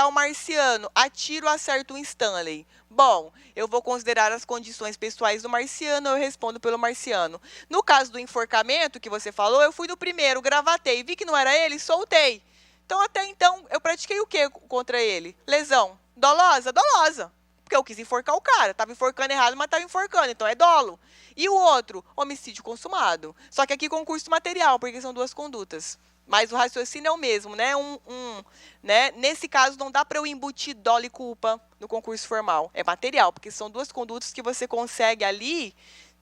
o Marciano, atiro, acerto o Stanley. Bom, eu vou considerar as condições pessoais do Marciano, eu respondo pelo Marciano. No caso do enforcamento que você falou, eu fui no primeiro, gravatei, vi que não era ele, soltei. Então, até então, eu pratiquei o que contra ele? Lesão. Dolosa? Dolosa. Porque eu quis enforcar o cara. Estava enforcando errado, mas estava enforcando, então é dolo. E o outro? Homicídio consumado. Só que aqui concurso material, porque são 2 condutas. Mas o raciocínio é o mesmo, né? Né? Nesse caso, não dá para eu embutir dolo e culpa no concurso formal. É material, porque são 2 condutas que você consegue ali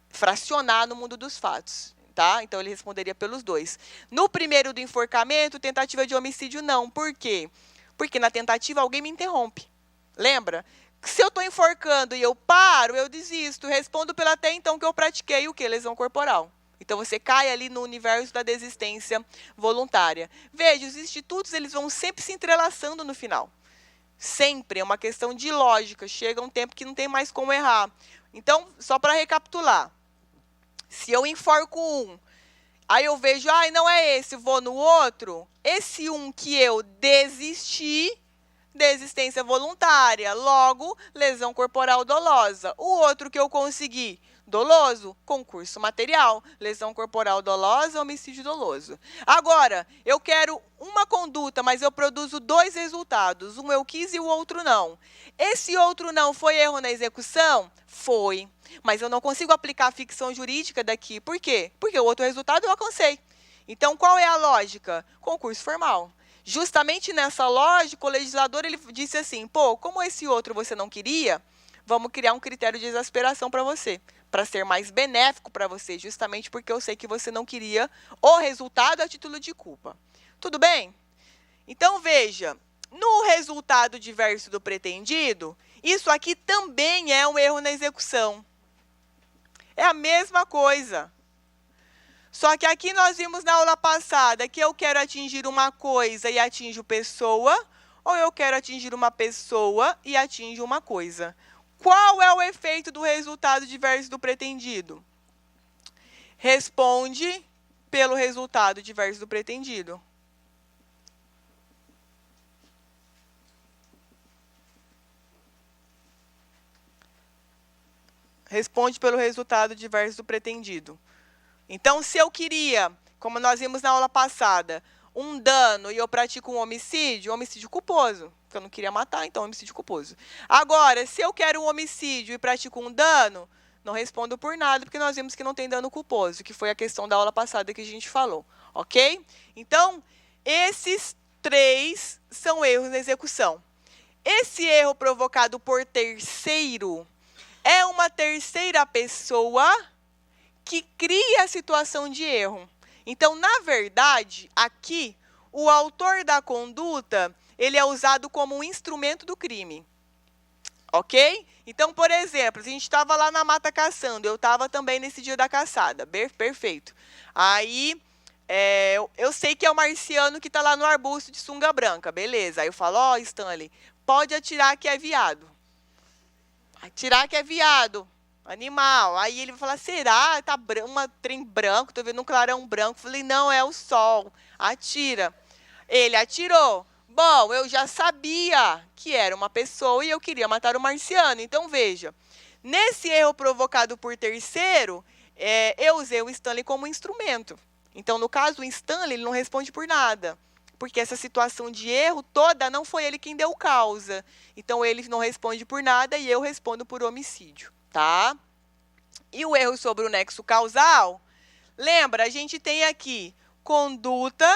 fracionar no mundo dos fatos. Tá? Então, ele responderia pelos 2. No primeiro do enforcamento, tentativa de homicídio, não. Por quê? Porque na tentativa, alguém me interrompe. Lembra? Se eu estou enforcando e eu paro, eu desisto. Respondo pelo até então que eu pratiquei o quê? Lesão corporal. Então, você cai ali no universo da desistência voluntária. Veja, os institutos eles vão sempre se entrelaçando no final. Sempre é uma questão de lógica. Chega um tempo que não tem mais como errar. Então, só para recapitular. Se eu enforco um, aí eu vejo, não é esse, vou no outro. Esse um que eu desisti, desistência voluntária, logo, lesão corporal dolosa. O outro que eu consegui, doloso, concurso material, lesão corporal dolosa, homicídio doloso. Agora, eu quero uma conduta, mas eu produzo 2 resultados. Um eu quis e o outro não. Esse outro não foi erro na execução? Foi. Mas eu não consigo aplicar a ficção jurídica daqui. Por quê? Porque o outro resultado eu alcancei. Então, qual é a lógica? Concurso formal. Justamente nessa lógica, o legislador ele disse assim, como esse outro você não queria, vamos criar um critério de exasperação para você, para ser mais benéfico para você, justamente porque eu sei que você não queria o resultado a título de culpa. Tudo bem? Então, veja, no resultado diverso do pretendido, isso aqui também é um erro na execução. É a mesma coisa. Só que aqui nós vimos na aula passada que eu quero atingir uma coisa e atinjo pessoa, ou eu quero atingir uma pessoa e atinjo uma coisa. Qual é o efeito do resultado diverso do pretendido? Responde pelo resultado diverso do pretendido. Responde pelo resultado diverso do pretendido. Então, se eu queria, como nós vimos na aula passada, um dano e eu pratico um homicídio culposo. Porque eu não queria matar, então homicídio culposo. Agora, se eu quero um homicídio e pratico um dano, não respondo por nada, porque nós vimos que não tem dano culposo, que foi a questão da aula passada que a gente falou, ok? Então, esses 3 são erros na execução. Esse erro provocado por terceiro é uma terceira pessoa que cria a situação de erro. Então, na verdade, aqui, o autor da conduta, ele é usado como um instrumento do crime. Ok? Então, por exemplo, a gente estava lá na mata caçando, eu estava também nesse dia da caçada, perfeito. Aí, eu sei que é o marciano que está lá no arbusto de sunga branca, beleza. Aí eu falo, Stanley, pode atirar que é viado. Atirar que é viado. Animal. Aí ele vai falar, será? Tá uma trem branco, tô vendo um clarão branco. Falei, não, é o sol. Atira. Ele atirou. Bom, eu já sabia que era uma pessoa e eu queria matar o marciano. Então, veja, nesse erro provocado por terceiro, eu usei o Stanley como instrumento. Então, no caso, o Stanley ele não responde por nada. Porque essa situação de erro toda não foi ele quem deu causa. Então, ele não responde por nada e eu respondo por homicídio. Tá? E o erro sobre o nexo causal, lembra, a gente tem aqui conduta,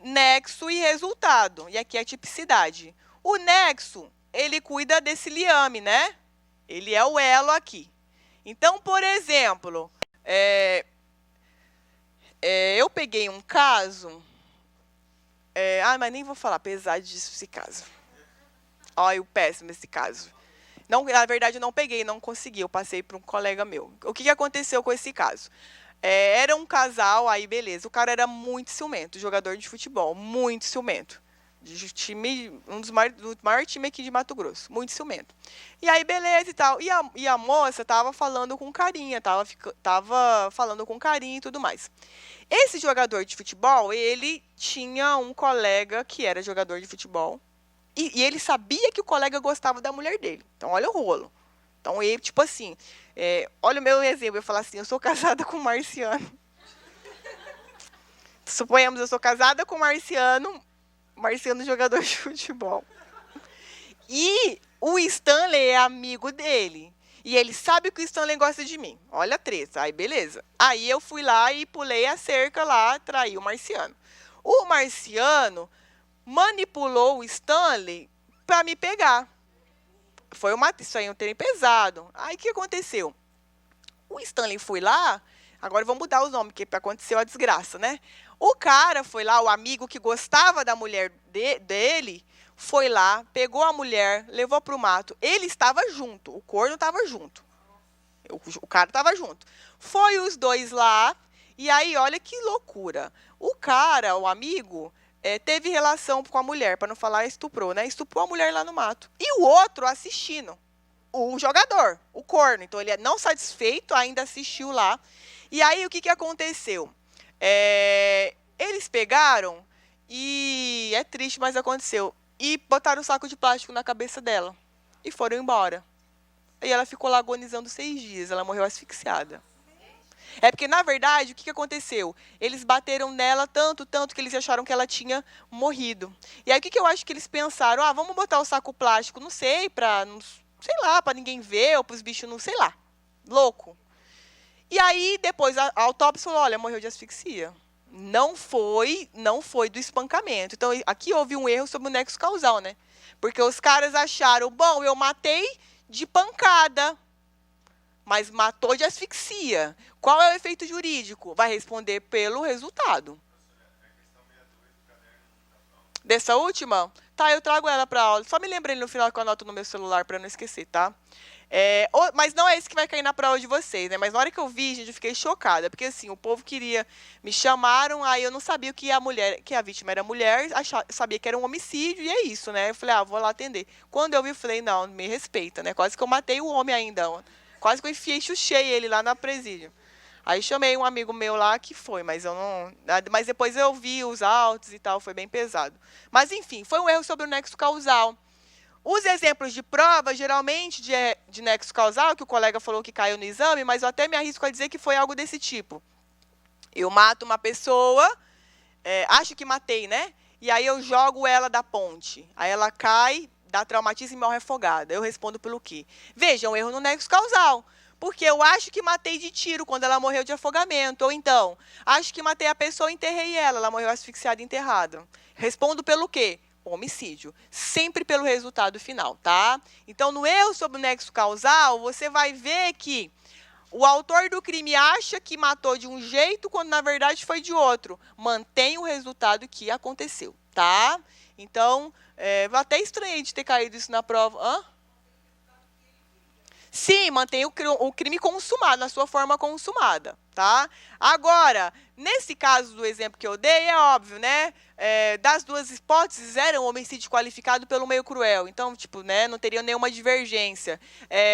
nexo e resultado. E aqui é a tipicidade. O nexo, ele cuida desse liame, né? Ele é o elo aqui. Então, por exemplo, eu peguei um caso... mas nem vou falar, apesar disso, esse caso. Olha, o péssimo esse caso. Não, na verdade, eu não peguei, não consegui. Eu passei para um colega meu. O que aconteceu com esse caso? Era um casal, aí beleza. O cara era muito ciumento, jogador de futebol, muito ciumento. Um dos maiores times aqui de Mato Grosso, muito ciumento. E aí, beleza e tal. E a moça tava falando com carinha, tava falando com carinho e tudo mais. Esse jogador de futebol, ele tinha um colega que era jogador de futebol. E ele sabia que o colega gostava da mulher dele. Então, olha o rolo. Então, ele, tipo assim, olha o meu exemplo. Eu falo assim, eu sou casada com um marciano. Suponhamos, eu sou casada com um marciano jogador de futebol. E o Stanley é amigo dele. E ele sabe que o Stanley gosta de mim. Olha a treta. Aí, beleza. Aí, eu fui lá e pulei a cerca lá, traí o marciano. O marciano manipulou o Stanley para me pegar. Isso aí é um trem pesado. Aí, o que aconteceu? O Stanley foi lá, agora vamos mudar os nomes, porque aconteceu a desgraça, né? O cara foi lá, o amigo que gostava da mulher dele, foi lá, pegou a mulher, levou para o mato. Ele estava junto, o corno estava junto. O cara estava junto. Foi os dois lá, e aí, olha que loucura. O cara, o amigo, teve relação com a mulher, para não falar estuprou, né? Estuprou a mulher lá no mato. E o outro assistindo, o jogador, o corno. Então, ele não satisfeito, ainda assistiu lá. E aí, o que aconteceu? Eles pegaram e, é triste, mas aconteceu, e botaram um saco de plástico na cabeça dela e foram embora. E ela ficou lá agonizando 6 dias, ela morreu asfixiada. É porque, na verdade, o que aconteceu? Eles bateram nela tanto que eles acharam que ela tinha morrido. E aí, o que eu acho que eles pensaram? Ah, vamos botar o saco plástico, não sei, para ninguém ver, ou para os bichos, não sei lá. Louco. E aí, depois, a autópsia falou, olha, morreu de asfixia. Não foi do espancamento. Então, aqui houve um erro sobre o nexo causal, né? Porque os caras acharam, bom, eu matei de pancada, mas matou de asfixia. Qual é o efeito jurídico? Vai responder pelo resultado. Dessa última? Tá, eu trago ela para aula. Só me lembrei no final que eu anoto no meu celular para não esquecer, tá? Mas não é esse que vai cair na prova de vocês, né? Mas na hora que eu vi, gente, eu fiquei chocada. Porque, assim, o povo queria... Me chamaram, aí eu não sabia que a vítima era mulher, sabia que era um homicídio, e é isso, né? Eu falei, vou lá atender. Quando eu vi, eu falei, não, me respeita, né? Quase que eu matei o homem ainda. Quase que eu enfiei, chuchei ele lá na presídio. Aí chamei um amigo meu lá que foi, mas eu não... Mas depois eu vi os autos e tal, foi bem pesado. Mas, enfim, foi um erro sobre o nexo causal. Os exemplos de prova, geralmente, de nexo causal, que o colega falou que caiu no exame, mas eu até me arrisco a dizer que foi algo desse tipo. Eu mato uma pessoa, acho que matei, né? E aí eu jogo ela da ponte. Aí ela cai, dá traumatismo e morre afogada. Eu respondo pelo quê? Veja, um erro no nexo causal. Porque eu acho que matei de tiro quando ela morreu de afogamento. Ou então, acho que matei a pessoa e enterrei ela morreu asfixiada e enterrada. Respondo pelo quê? Homicídio. Sempre pelo resultado final, tá? Então, no erro sobre o nexo causal, você vai ver que o autor do crime acha que matou de um jeito, quando na verdade foi de outro. Mantém o resultado que aconteceu, tá? Então, até estranhei de ter caído isso na prova. Hã? Sim, mantém o crime consumado, na sua forma consumada, tá? Agora, nesse caso do exemplo que eu dei, é óbvio, né? Das duas hipóteses, era um homicídio qualificado pelo meio cruel. Então, tipo, né, não teria nenhuma divergência.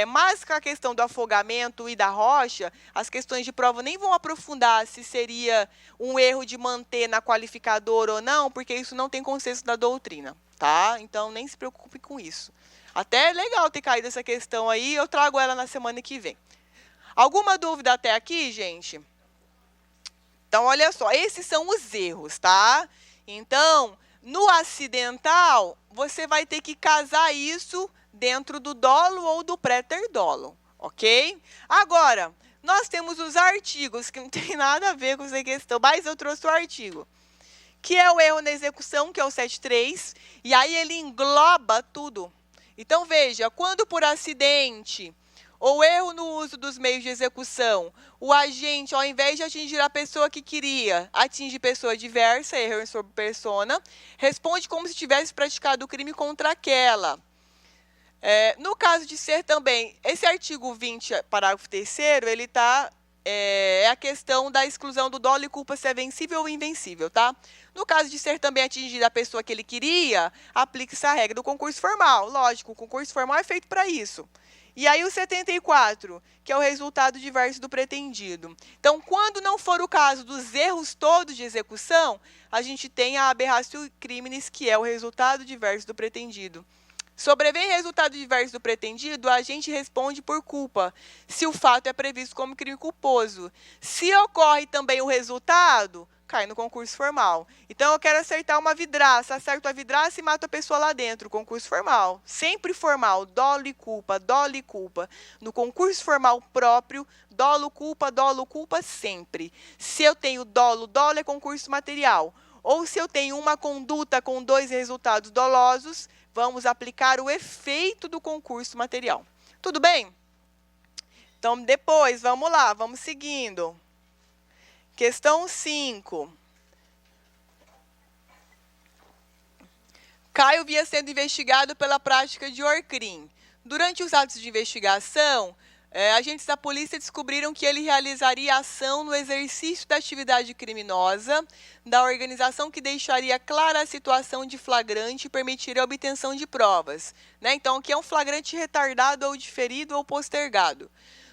Mas com a questão do afogamento e da rocha, as questões de prova nem vão aprofundar se seria um erro de manter na qualificadora ou não, porque isso não tem consenso da doutrina, tá? Então, nem se preocupe com isso. Até é legal ter caído essa questão aí, eu trago ela na semana que vem. Alguma dúvida até aqui, gente? Então, olha só, esses são os erros, tá? Então, no acidental, você vai ter que casar isso dentro do dolo ou do pré-ter-dolo, ok? Agora, nós temos os artigos, que não tem nada a ver com essa questão, mas eu trouxe o artigo, que é o erro na execução, que é o 7.3, e aí ele engloba tudo. Então, veja, quando por acidente ou erro no uso dos meios de execução, o agente, ao invés de atingir a pessoa que queria, atinge pessoa diversa, erro sobre persona, responde como se tivesse praticado o crime contra aquela. No caso de ser também, esse artigo 20, parágrafo 3º, ele está... a questão da exclusão do dolo e culpa se é vencível ou invencível, tá? No caso de ser também atingida a pessoa que ele queria, aplica-se a regra do concurso formal. Lógico, o concurso formal é feito para isso. E aí o 74, que é o resultado diverso do pretendido. Então, quando não for o caso dos erros todos de execução, a gente tem a aberratio criminis, que é o resultado diverso do pretendido. Sobrevém resultado diverso do pretendido, a gente responde por culpa, se o fato é previsto como crime culposo. Se ocorre também o resultado, cai no concurso formal. Então, eu quero acertar uma vidraça, acerto a vidraça e mato a pessoa lá dentro, concurso formal. Sempre formal, dolo e culpa, dolo e culpa. No concurso formal próprio, dolo, culpa, sempre. Se eu tenho dolo, dolo é concurso material. Ou se eu tenho uma conduta com 2 resultados dolosos, vamos aplicar o efeito do concurso material. Tudo bem? Então, depois, vamos lá, vamos seguindo. Questão 5. Caio via sendo investigado pela prática de Orcrim. Durante os atos de investigação, Agentes da polícia descobriram que ele realizaria ação no exercício da atividade criminosa da organização que deixaria clara a situação de flagrante e permitiria a obtenção de provas. Né? Então, que é um flagrante retardado ou diferido ou postergado.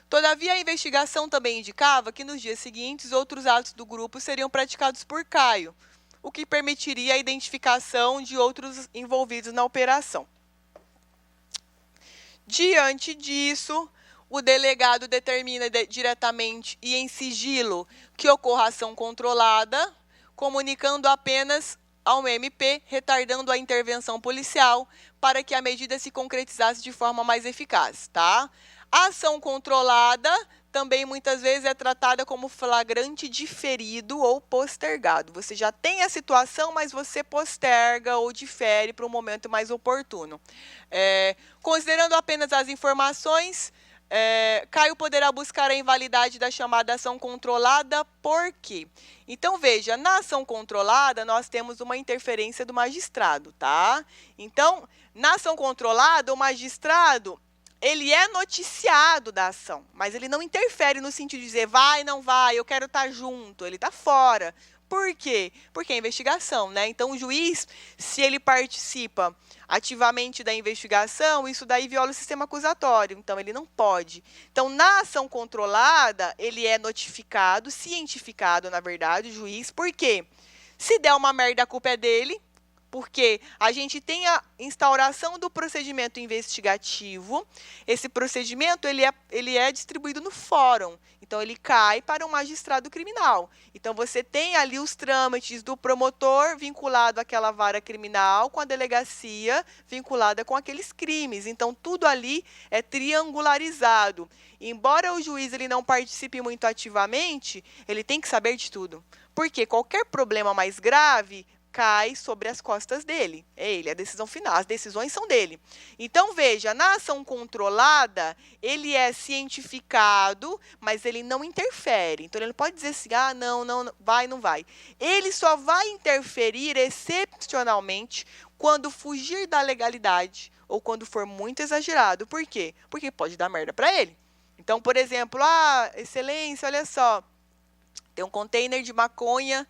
Todavia, a investigação também indicava que nos dias seguintes outros atos do grupo seriam praticados por Caio, o que permitiria a identificação de outros envolvidos na operação. Diante disso, o delegado determina diretamente e em sigilo que ocorra ação controlada, comunicando apenas ao MP, retardando a intervenção policial para que a medida se concretizasse de forma mais eficaz, tá? A ação controlada também muitas vezes é tratada como flagrante diferido ou postergado. Você já tem a situação, mas você posterga ou difere para um momento mais oportuno. Considerando apenas as informações, Caio poderá buscar a invalidade da chamada ação controlada, por quê? Então, veja, na ação controlada, nós temos uma interferência do magistrado, tá? Então, na ação controlada, o magistrado, ele é noticiado da ação, mas ele não interfere no sentido de dizer, vai, não vai, eu quero estar junto, ele está fora. Por quê? Porque é investigação, né? Então, o juiz, se ele participa ativamente da investigação, isso daí viola o sistema acusatório, então ele não pode. Então, na ação controlada, ele é notificado, cientificado, na verdade, o juiz, por quê? Se der uma merda, a culpa é dele, porque a gente tem a instauração do procedimento investigativo, esse procedimento ele é distribuído no fórum, então ele cai para um magistrado criminal. Então você tem ali os trâmites do promotor vinculado àquela vara criminal, com a delegacia vinculada com aqueles crimes. Então tudo ali é triangularizado. Embora o juiz ele não participe muito ativamente, ele tem que saber de tudo. Porque qualquer problema mais grave cai sobre as costas dele. É ele, a decisão final, as decisões são dele. Então, veja, na ação controlada, ele é cientificado, mas ele não interfere. Então, ele não pode dizer assim, não, vai, não vai. Ele só vai interferir excepcionalmente quando fugir da legalidade ou quando for muito exagerado. Por quê? Porque pode dar merda para ele. Então, por exemplo, excelência, olha só, tem um container de maconha,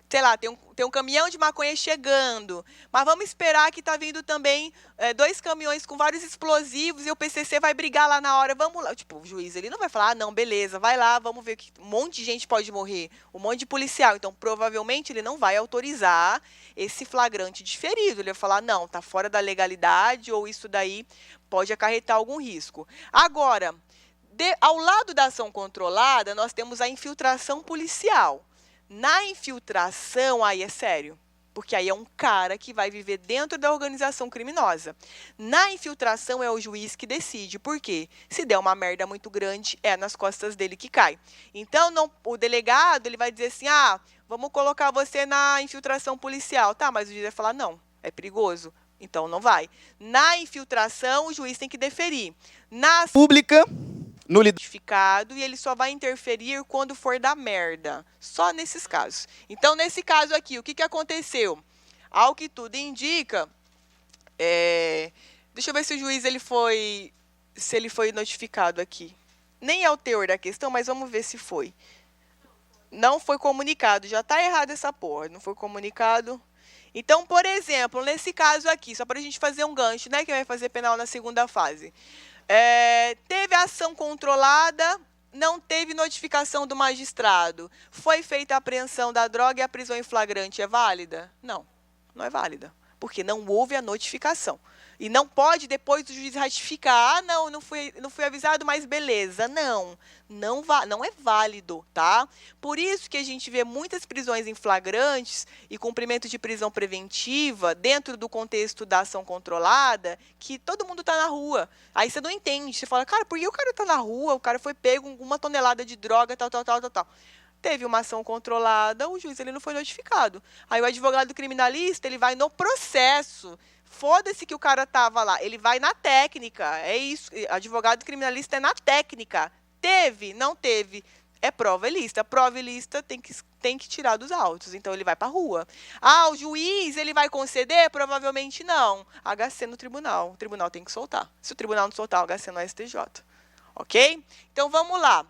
sei lá, tem um caminhão de maconha chegando, mas vamos esperar que está vindo também 2 caminhões com vários explosivos e o PCC vai brigar lá na hora, vamos lá. Tipo, o juiz ele não vai falar, não, beleza, vai lá, vamos ver que um monte de gente pode morrer, um monte de policial. Então, provavelmente, ele não vai autorizar esse flagrante diferido. Ele vai falar, não, está fora da legalidade ou isso daí pode acarretar algum risco. Agora, ao lado da ação controlada, nós temos a infiltração policial. Na infiltração, aí é sério, porque aí é um cara que vai viver dentro da organização criminosa. Na infiltração é o juiz que decide, por quê? Se der uma merda muito grande, é nas costas dele que cai. Então, o delegado ele vai dizer assim, vamos colocar você na infiltração policial. Tá, mas o juiz vai falar, não, é perigoso, então não vai. Na infiltração, o juiz tem que deferir. Na pública, no identificado, e ele só vai interferir quando for dar merda. Só nesses casos. Então, nesse caso aqui, o que aconteceu? Ao que tudo indica, deixa eu ver se o juiz ele foi notificado aqui. Nem é o teor da questão, mas vamos ver se foi. Não foi comunicado. Já está errado essa porra. Não foi comunicado. Então, por exemplo, nesse caso aqui, só para a gente fazer um gancho, né, que vai fazer penal na segunda fase. Teve ação controlada, não teve notificação do magistrado. Foi feita a apreensão da droga e a prisão em flagrante é válida? Não, não é válida, porque não houve a notificação. E não pode depois do juiz ratificar, não fui avisado, mas beleza. Não é válido, tá? Por isso que a gente vê muitas prisões em flagrantes e cumprimento de prisão preventiva dentro do contexto da ação controlada, que todo mundo está na rua. Aí você não entende, você fala, cara, por que o cara está na rua? O cara foi pego com 1 tonelada de droga, tal. Teve uma ação controlada, o juiz ele não foi notificado. Aí o advogado criminalista, ele vai no processo. Foda-se que o cara estava lá, ele vai na técnica, é isso, advogado criminalista é na técnica. Teve, não teve, é prova ilícita. Prova ilícita tem que tirar dos autos, então ele vai para a rua. O juiz ele vai conceder? Provavelmente não. HC no tribunal, o tribunal tem que soltar. Se o tribunal não soltar, o HC no STJ. Ok? Então, vamos lá.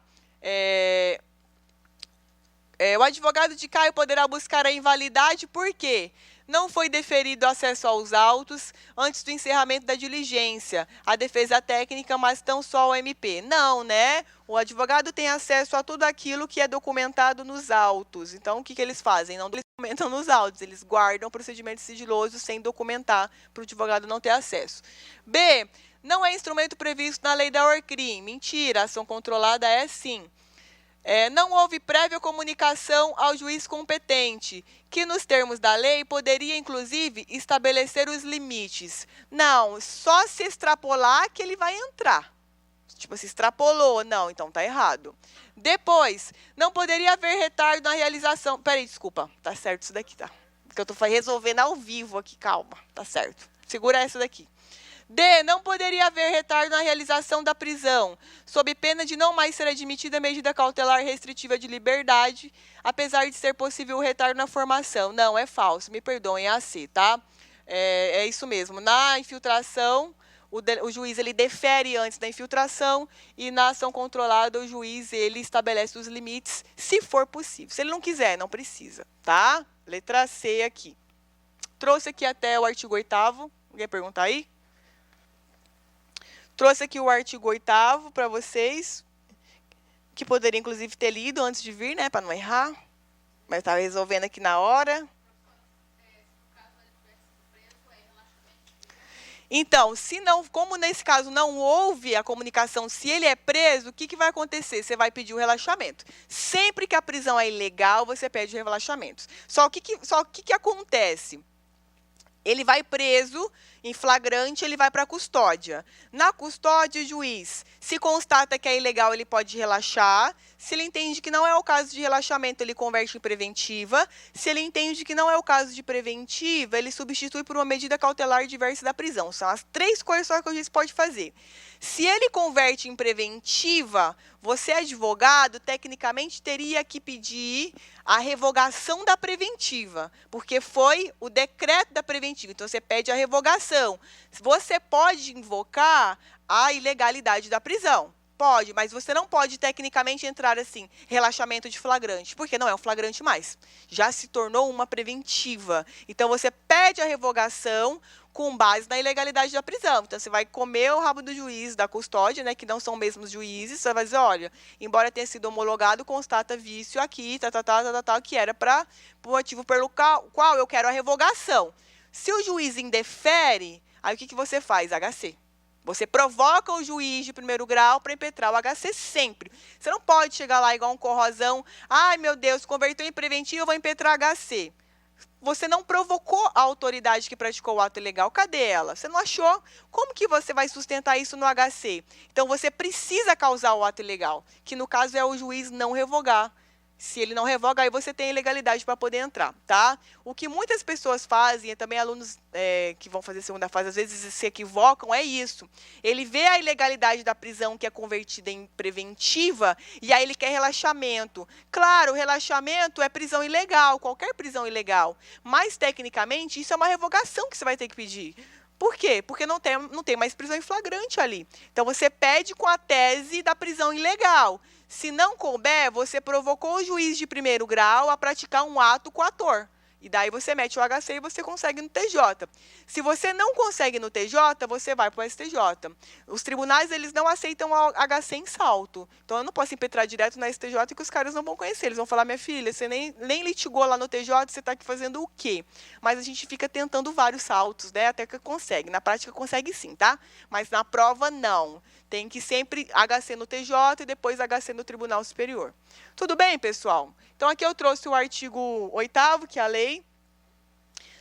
O advogado de Caio poderá buscar a invalidade por quê? Não foi deferido acesso aos autos antes do encerramento da diligência. A defesa técnica, mas tão só o MP. Não, né? O advogado tem acesso a tudo aquilo que é documentado nos autos. Então, o que eles fazem? Não documentam nos autos, eles guardam o procedimento sigiloso sem documentar, para o advogado não ter acesso. B. Não é instrumento previsto na lei da ORCRIM. Mentira, a ação controlada é sim. Não houve prévia comunicação ao juiz competente, que nos termos da lei poderia, inclusive, estabelecer os limites. Não, só se extrapolar que ele vai entrar. Tipo, se extrapolou, não, então tá errado. Depois, não poderia haver retardo na realização... Peraí, desculpa, tá certo isso daqui, tá? Porque eu tô resolvendo ao vivo aqui, calma, tá certo. Segura essa daqui. D. Não poderia haver retardo na realização da prisão, sob pena de não mais ser admitida medida cautelar restritiva de liberdade, apesar de ser possível o retardo na formação. Não, é falso, me perdoem, é a C, tá? É isso mesmo. Na infiltração, o juiz ele defere antes da infiltração e na ação controlada o juiz ele estabelece os limites, se for possível. Se ele não quiser, não precisa, tá? Letra C aqui. Trouxe aqui até o artigo 8º. Alguém perguntar aí? Trouxe aqui o artigo 8º para vocês, que poderia, inclusive, ter lido antes de vir, né, para não errar. Mas estava resolvendo aqui na hora. Então, se não, como nesse caso não houve a comunicação, se ele é preso, o que vai acontecer? Você vai pedir o relaxamento. Sempre que a prisão é ilegal, você pede o relaxamento. Só o que acontece? Ele vai preso em flagrante, ele vai para a custódia. Na custódia, o juiz, se constata que é ilegal, ele pode relaxar. Se ele entende que não é o caso de relaxamento, ele converte em preventiva. Se ele entende que não é o caso de preventiva, ele substitui por uma medida cautelar diversa da prisão. São as 3 coisas só que o juiz pode fazer. Se ele converte em preventiva, você, advogado, tecnicamente teria que pedir a revogação da preventiva, porque foi o decreto da preventiva. Então, você pede a revogação. Você pode invocar a ilegalidade da prisão. Pode, mas você não pode tecnicamente entrar assim, relaxamento de flagrante, porque não é um flagrante mais. Já se tornou uma preventiva. Então, você pede a revogação com base na ilegalidade da prisão. Então, você vai comer o rabo do juiz da custódia, né, que não são mesmos juízes, você vai dizer, olha, embora tenha sido homologado, constata vício aqui, que era para o motivo pelo qual eu quero a revogação. Se o juiz indefere, aí o que você faz? HC. Você provoca o juiz de primeiro grau para impetrar o HC sempre. Você não pode chegar lá igual um corrosão, ai meu Deus, converteu em preventivo, eu vou impetrar HC. Você não provocou a autoridade que praticou o ato ilegal. Cadê ela? Você não achou? Como que você vai sustentar isso no HC? Então, você precisa causar o ato ilegal, que no caso é o juiz não revogar. Se ele não revoga, aí você tem ilegalidade para poder entrar, tá? O que muitas pessoas fazem, e também alunos que vão fazer segunda fase, às vezes se equivocam, é isso. Ele vê a ilegalidade da prisão que é convertida em preventiva, e aí ele quer relaxamento. Claro, o relaxamento é prisão ilegal, qualquer prisão ilegal. Mas, tecnicamente, isso é uma revogação que você vai ter que pedir. Por quê? Porque não tem mais prisão em flagrante ali. Então, você pede com a tese da prisão ilegal. Se não couber, você provocou o juiz de primeiro grau a praticar um ato coator. E daí você mete o HC e você consegue no TJ. Se você não consegue no TJ, você vai para o STJ. Os tribunais, eles não aceitam o HC em salto. Então, eu não posso impetrar direto na STJ que os caras não vão conhecer. Eles vão falar, minha filha, você nem litigou lá no TJ, você está aqui fazendo o quê? Mas a gente fica tentando vários saltos, né? Até que consegue. Na prática, consegue sim, tá? Mas na prova, não. Tem que sempre HC no TJ e depois HC no Tribunal Superior. Tudo bem, pessoal? Então, aqui eu trouxe o artigo 8º, que é a lei.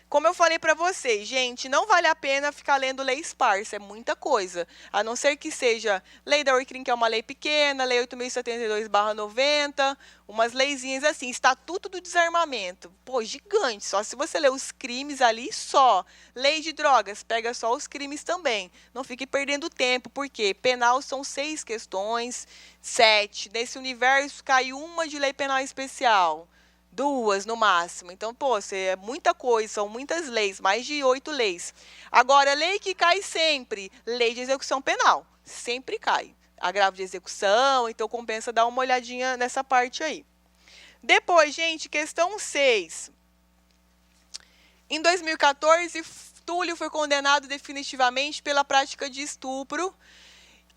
Como eu falei para vocês, gente, não vale a pena ficar lendo lei esparsa, é muita coisa. A não ser que seja lei da ORCRIM, que é uma lei pequena, lei 8.072/90, umas leizinhas assim, Estatuto do Desarmamento. Pô, gigante, só se você ler os crimes ali, só. Lei de drogas, pega só os crimes também. Não fique perdendo tempo, porque penal são 6 questões, 7. Nesse universo cai uma de lei penal especial. 2 no máximo. Então, pô, é muita coisa, são muitas leis, mais de 8 leis. Agora, lei que cai sempre, lei de execução penal, sempre cai. agravo de execução, então compensa dar uma olhadinha nessa parte aí. Depois, gente, questão 6. Em 2014, Túlio foi condenado definitivamente pela prática de estupro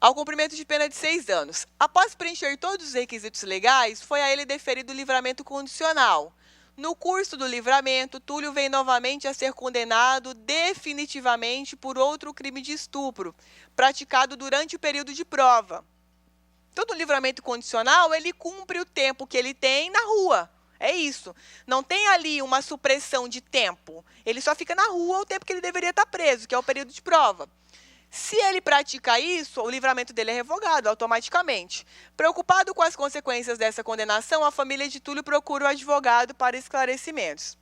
ao cumprimento de pena de 6 anos. Após preencher todos os requisitos legais, foi a ele deferido o livramento condicional. No curso do livramento, Túlio vem novamente a ser condenado definitivamente por outro crime de estupro, praticado durante o período de prova. Então, no livramento condicional, ele cumpre o tempo que ele tem na rua. É isso. Não tem ali uma supressão de tempo. Ele só fica na rua o tempo que ele deveria estar preso, que é o período de prova. Se ele pratica isso, o livramento dele é revogado automaticamente. Preocupado com as consequências dessa condenação, a família de Túlio procura o advogado para esclarecimentos.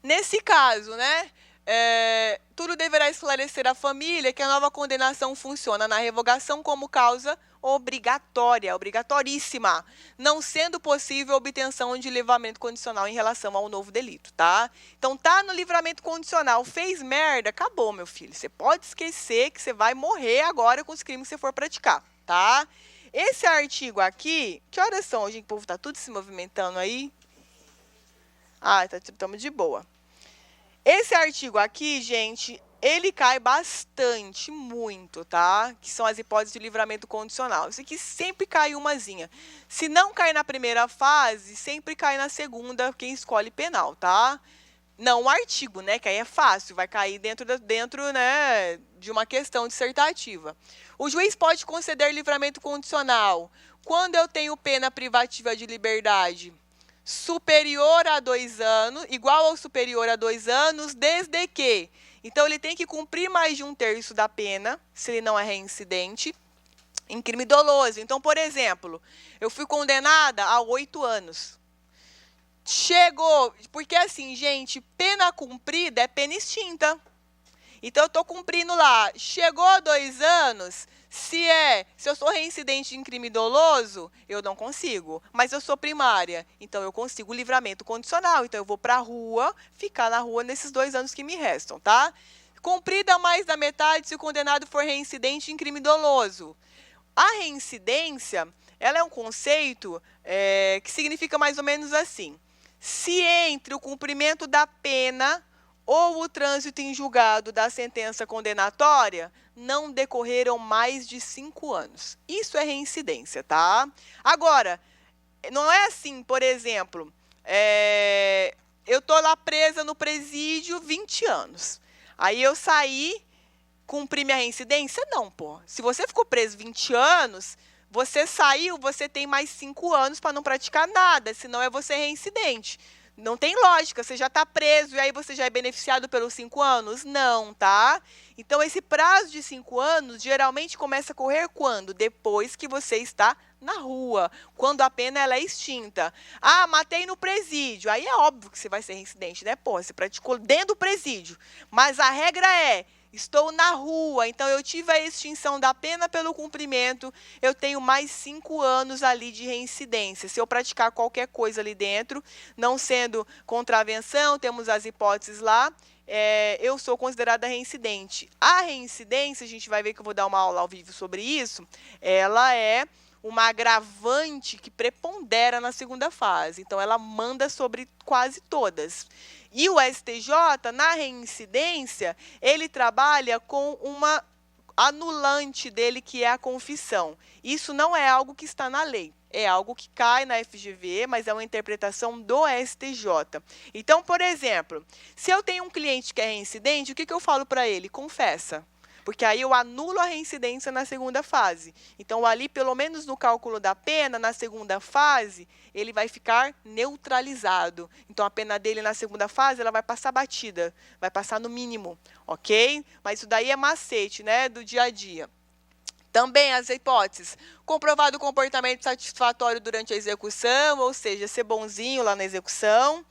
Nesse caso, né, Túlio deverá esclarecer à família que a nova condenação funciona na revogação como causa obrigatória, obrigatoríssima, não sendo possível a obtenção de livramento condicional em relação ao novo delito, tá? Então, tá no livramento condicional, fez merda, acabou, meu filho. Você pode esquecer que você vai morrer agora com os crimes que você for praticar, tá? Esse artigo aqui, que horas são, gente? O povo tá tudo se movimentando aí? Ah, estamos de boa. Esse artigo aqui, gente, ele cai bastante, muito, tá? Que são as hipóteses de livramento condicional. Isso aqui sempre cai umazinha. Se não cair na primeira fase, sempre cai na segunda, quem escolhe penal, tá? Não o artigo, né? Que aí é fácil, vai cair dentro né, de uma questão dissertativa. O juiz pode conceder livramento condicional quando eu tenho pena privativa de liberdade superior a 2 anos, igual ou superior a 2 anos, desde que... Então, ele tem que cumprir mais de 1/3 da pena, se ele não é reincidente, em crime doloso. Então, por exemplo, eu fui condenada a 8 anos. Chegou... Porque, assim, gente, pena cumprida é pena extinta. Então, eu estou cumprindo lá. Chegou a 2 anos... Se eu sou reincidente em crime doloso, eu não consigo. Mas eu sou primária, então eu consigo livramento condicional. Então, eu vou para a rua, ficar na rua nesses 2 anos que me restam, tá? Cumprida mais da metade se o condenado for reincidente em crime doloso. A reincidência, ela é um conceito que significa mais ou menos assim. Se entre o cumprimento da pena ou o trânsito em julgado da sentença condenatória não decorreram mais de 5 anos. Isso é reincidência, tá? Agora, não é assim, por exemplo, eu tô lá presa no presídio 20 anos. Aí eu saí, cumpri minha reincidência? Não, pô. Se você ficou preso 20 anos, você saiu, você tem mais 5 anos para não praticar nada, senão é você reincidente. Não tem lógica, você já está preso e aí você já é beneficiado pelos 5 anos? Não, tá? Então, esse prazo de 5 anos geralmente começa a correr quando? Depois que você está na rua, quando a pena ela é extinta. Ah, matei no presídio. Aí é óbvio que você vai ser reincidente, né? Pô, você praticou dentro do presídio. Mas a regra é... Estou na rua, então eu tive a extinção da pena pelo cumprimento, eu tenho mais 5 anos ali de reincidência. Se eu praticar qualquer coisa ali dentro, não sendo contravenção, temos as hipóteses lá, eu sou considerada reincidente. A reincidência, a gente vai ver que eu vou dar uma aula ao vivo sobre isso, ela é uma agravante que prepondera na segunda fase. Então, ela manda sobre quase todas. E o STJ, na reincidência, ele trabalha com uma anulante dele, que é a confissão. Isso não é algo que está na lei. É algo que cai na FGV, mas é uma interpretação do STJ. Então, por exemplo, se eu tenho um cliente que é reincidente, o que eu falo para ele? Confessa. Porque aí eu anulo a reincidência na segunda fase. Então, ali, pelo menos no cálculo da pena, na segunda fase, ele vai ficar neutralizado. Então, a pena dele na segunda fase, ela vai passar batida, vai passar no mínimo, ok? Mas isso daí é macete, né, do dia a dia. Também as hipóteses. Comprovado o comportamento satisfatório durante a execução, ou seja, ser bonzinho lá na execução.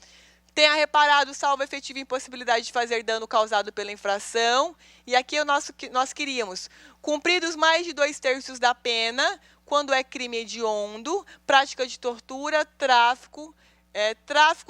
Tenha reparado salvo efetiva impossibilidade de fazer dano causado pela infração. E aqui nós queríamos cumpridos mais de 2/3 da pena, quando é crime hediondo, prática de tortura, tráfico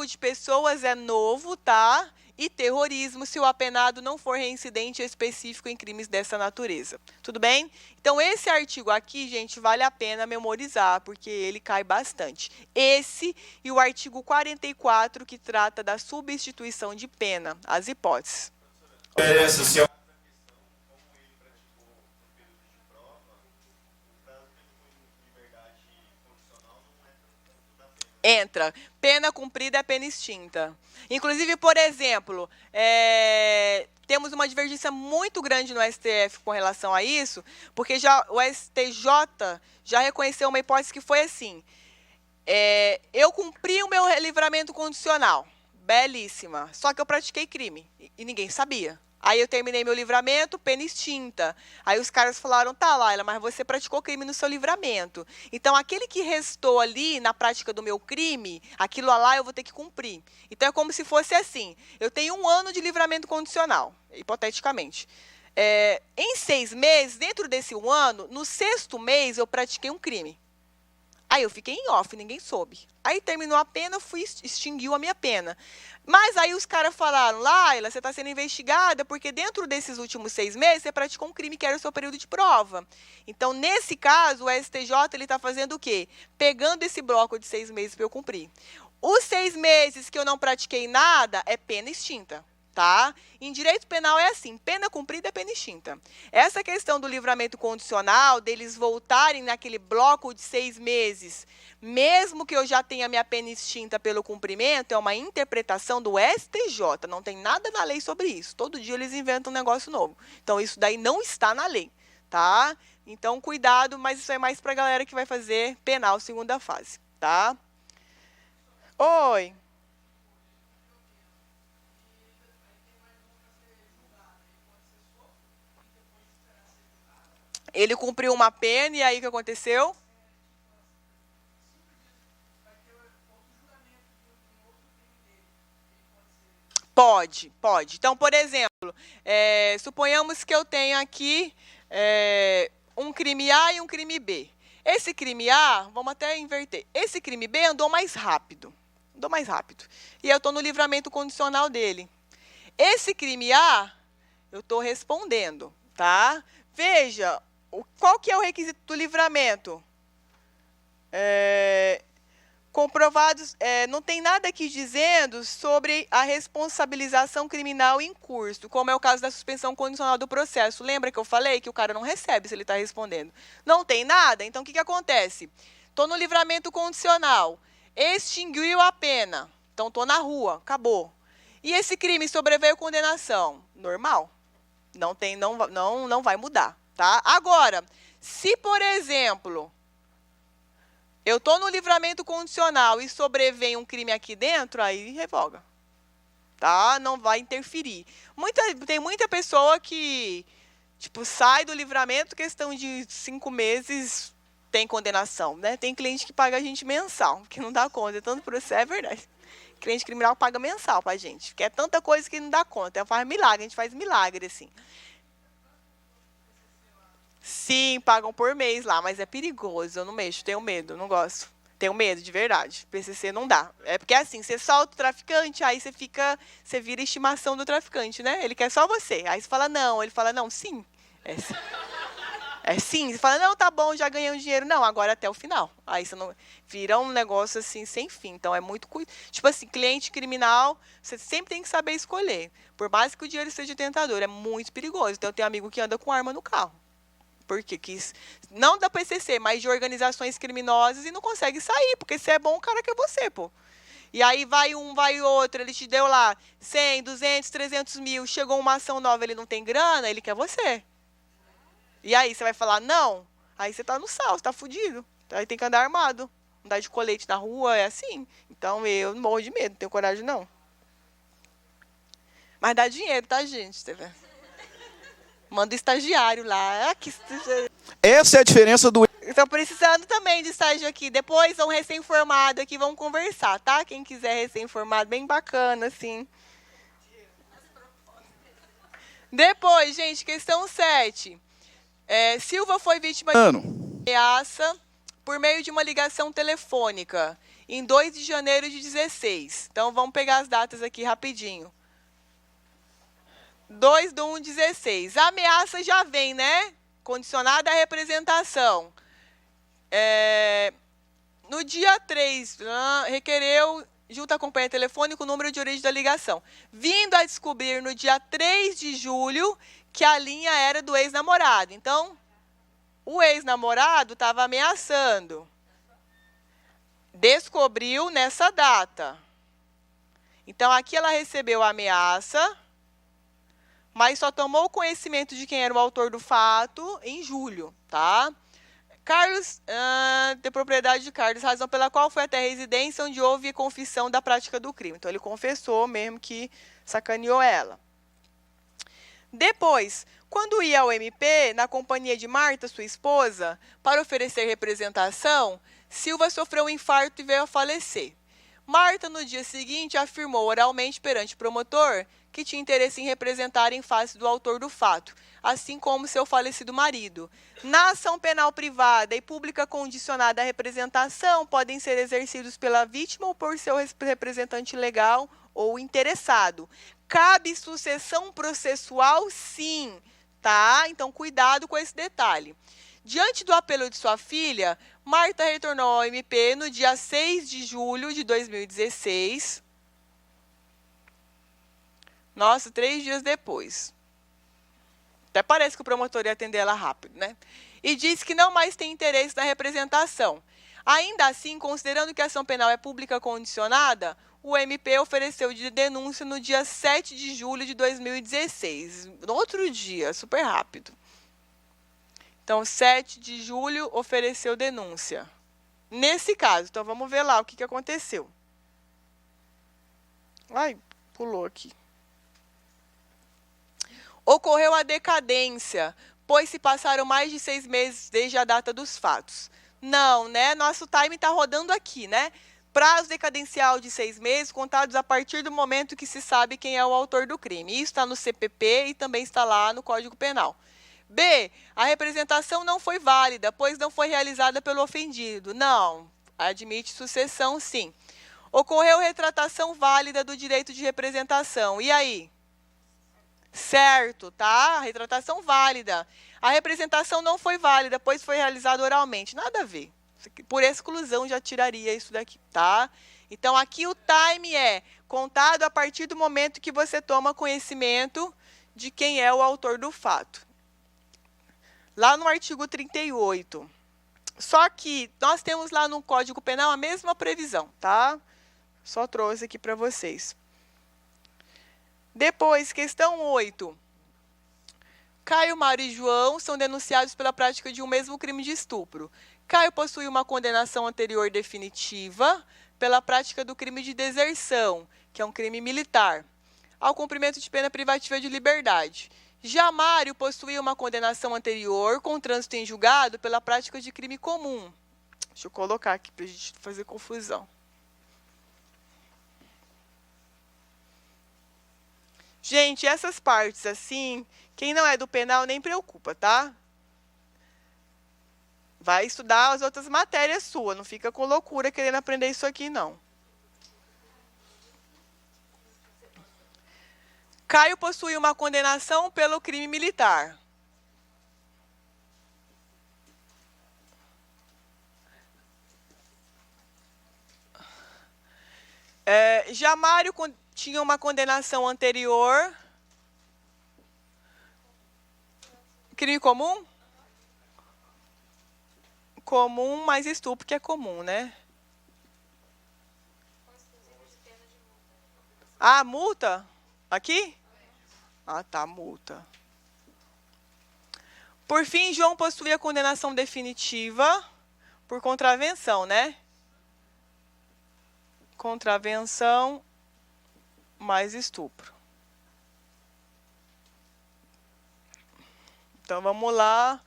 de pessoas é novo, tá? e terrorismo se o apenado não for reincidente específico em crimes dessa natureza. Tudo bem? Então, esse artigo aqui, gente, vale a pena memorizar, porque ele cai bastante. Esse e o artigo 44, que trata da substituição de pena, as hipóteses. Entra. Pena cumprida é pena extinta. Inclusive, por exemplo, temos uma divergência muito grande no STF com relação a isso, porque o STJ já reconheceu uma hipótese que foi assim. Eu cumpri o meu livramento condicional. Belíssima. Só que eu pratiquei crime e ninguém sabia. Aí eu terminei meu livramento, pena extinta. Aí os caras falaram, tá, Laila, mas você praticou crime no seu livramento. Então, aquele que restou ali na prática do meu crime, aquilo lá eu vou ter que cumprir. Então, é como se fosse assim, eu tenho 1 ano de livramento condicional, hipoteticamente. Em 6 meses, dentro desse 1 ano, no 6º mês eu pratiquei um crime. Aí eu fiquei em off, ninguém soube. Aí terminou a pena, extinguiu a minha pena. Mas aí os caras falaram, Laila, você está sendo investigada porque dentro desses últimos 6 meses você praticou um crime que era o seu período de prova. Então, nesse caso, o STJ está fazendo o quê? Pegando esse bloco de 6 meses para eu cumprir. Os 6 meses que eu não pratiquei nada é pena extinta. Tá? Em direito penal é assim, pena cumprida é pena extinta. Essa questão do livramento condicional, deles voltarem naquele bloco de 6 meses, mesmo que eu já tenha minha pena extinta pelo cumprimento, é uma interpretação do STJ, não tem nada na lei sobre isso. Todo dia eles inventam um negócio novo. Então, isso daí não está na lei, tá? Então, cuidado, mas isso é mais para a galera que vai fazer penal segunda fase, tá? Oi. Ele cumpriu uma pena e aí o que aconteceu? Pode. Então, por exemplo, suponhamos que eu tenha aqui um crime A e um crime B. Esse crime A, vamos até inverter, esse crime B andou mais rápido. E eu estou no livramento condicional dele. Esse crime A, eu estou respondendo, tá? Veja, qual que é o requisito do livramento? Comprovados, não tem nada aqui dizendo sobre a responsabilização criminal em curso, como é o caso da suspensão condicional do processo. Lembra que eu falei que o cara não recebe se ele está respondendo? Não tem nada? Então, o que acontece? Estou no livramento condicional, extinguiu a pena, então estou na rua, acabou. E esse crime sobreveio condenação? Normal. Não vai mudar. Tá? Agora, se, por exemplo, eu estou no livramento condicional e sobrevém um crime aqui dentro, aí revoga. Tá? Não vai interferir. Tem muita pessoa que sai do livramento, questão de 5 meses, tem condenação. Né? Tem cliente que paga a gente mensal, que não dá conta. Tanto por isso é verdade. Cliente criminal paga mensal para a gente, porque é tanta coisa que não dá conta. Faz milagre, a gente faz milagre, assim. Sim, pagam por mês lá, mas é perigoso, eu não mexo, tenho medo, não gosto. Tenho medo, de verdade. PCC não dá. É porque assim, você solta o traficante, aí você vira estimação do traficante, né? Ele quer só você. Aí você fala não, ele fala não, sim. Sim, você fala, não, tá bom, já ganhei um dinheiro. Não, agora até o final. Aí você não vira um negócio assim, sem fim. Então, é muito... Tipo assim, cliente criminal, você sempre tem que saber escolher. Por mais que o dinheiro seja tentador, é muito perigoso. Então, eu tenho amigo que anda com arma no carro. Porque não da PCC, mas de organizações criminosas e não consegue sair, porque se é bom, o cara quer você, pô. E aí vai um, vai outro, ele te deu lá 100, 200, 300 mil, chegou uma ação nova, ele não tem grana, ele quer você. E aí você vai falar não? Aí você tá no sal, você tá fudido. Aí tem que andar armado. Andar de colete na rua é assim. Então eu morro de medo, não tenho coragem não. Mas dá dinheiro, tá, gente? Manda o estagiário lá. Essa é a diferença do... Estou precisando também de estágio aqui. Depois, um recém-formado aqui, vamos conversar, tá? Quem quiser recém-formado, bem bacana, assim. Depois, gente, questão 7. Silva foi vítima de ameaça por meio de uma ligação telefônica em 2 de janeiro de 16. Então, vamos pegar as datas aqui rapidinho. 2/1/16. A ameaça já vem, né? Condicionada à representação. No dia 3, requereu, junto à companhia telefônica, o número de origem da ligação. Vindo a descobrir no dia 3 de julho que a linha era do ex-namorado. Então, o ex-namorado estava ameaçando. Descobriu nessa data. Então, aqui ela recebeu a ameaça, mas só tomou conhecimento de quem era o autor do fato em julho, tá? Carlos, de propriedade de Carlos, razão pela qual foi até a residência onde houve confissão da prática do crime. Então, ele confessou mesmo que sacaneou ela. Depois, quando ia ao MP, na companhia de Marta, sua esposa, para oferecer representação, Silva sofreu um infarto e veio a falecer. Marta, no dia seguinte, afirmou oralmente perante o promotor que tinha interesse em representar em face do autor do fato, assim como seu falecido marido. Na ação penal privada e pública condicionada à representação podem ser exercidos pela vítima ou por seu representante legal ou interessado. Cabe sucessão processual, sim, tá? Então, cuidado com esse detalhe. Diante do apelo de sua filha, Marta retornou ao MP no dia 6 de julho de 2016. Nossa, 3 dias depois. Até parece que o promotor ia atender ela rápido, né? E disse que não mais tem interesse na representação. Ainda assim, considerando que a ação penal é pública condicionada, o MP ofereceu de denúncia no dia 7 de julho de 2016. No outro dia, super rápido. Então, 7 de julho, ofereceu denúncia. Nesse caso, então vamos ver lá o que aconteceu. Ai, pulou aqui. Ocorreu a decadência, pois se passaram mais de 6 meses desde a data dos fatos. Não, né? Nosso time está rodando aqui, né? Prazo decadencial de 6 meses, contados a partir do momento que se sabe quem é o autor do crime. Isso está no CPP e também está lá no Código Penal. B. A representação não foi válida, pois não foi realizada pelo ofendido. Não. Admite sucessão, sim. Ocorreu retratação válida do direito de representação. E aí? Certo, tá? Retratação válida. A representação não foi válida, pois foi realizada oralmente. Nada a ver. Por exclusão já tiraria isso daqui, tá? Então, aqui o time é contado a partir do momento que você toma conhecimento de quem é o autor do fato. Lá no artigo 38. Só que nós temos lá no Código Penal a mesma previsão, tá? Só trouxe aqui para vocês. Depois, questão 8. Caio, Mário e João são denunciados pela prática de um mesmo crime de estupro. Caio possui uma condenação anterior definitiva pela prática do crime de deserção, que é um crime militar, ao cumprimento de pena privativa de liberdade. Já Mário possuía uma condenação anterior com trânsito em julgado pela prática de crime comum. Deixa eu colocar aqui para a gente fazer confusão. Gente, essas partes assim, quem não é do penal nem preocupa, tá? Vai estudar as outras matérias suas, não fica com loucura querendo aprender isso aqui, não. Caio possui uma condenação pelo crime militar. Já Mário tinha uma condenação anterior. Crime comum? Comum mais estupro, que é comum, né? Ah, multa? Aqui? Ah, tá, multa. Por fim, João possuía condenação definitiva por contravenção, né? Contravenção mais estupro. Então, vamos lá.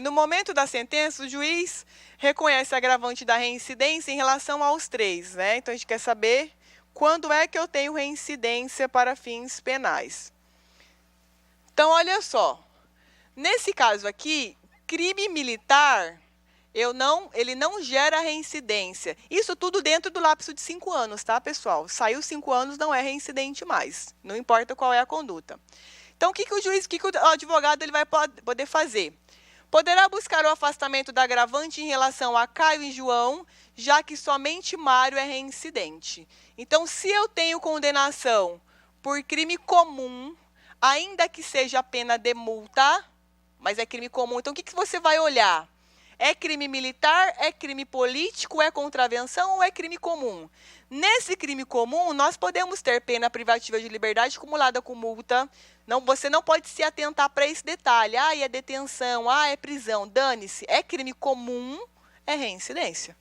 No momento da sentença, o juiz reconhece a agravante da reincidência em relação aos 3, né? Então, a gente quer saber quando é que eu tenho reincidência para fins penais. Então, olha só. Nesse caso aqui, crime militar, ele não gera reincidência. Isso tudo dentro do lapso de 5 anos, tá, pessoal? Saiu 5 anos, não é reincidente mais. Não importa qual é a conduta. Então, o que o advogado ele vai poder fazer? Poderá buscar o afastamento da agravante em relação a Caio e João, já que somente Mário é reincidente. Então, se eu tenho condenação por crime comum, ainda que seja a pena de multa, mas é crime comum, então o que você vai olhar? É crime militar, é crime político, é contravenção ou é crime comum? Nesse crime comum, nós podemos ter pena privativa de liberdade acumulada com multa. Não, você não pode se atentar para esse detalhe. Ah, é detenção, é prisão. Dane-se, é crime comum, é reincidência.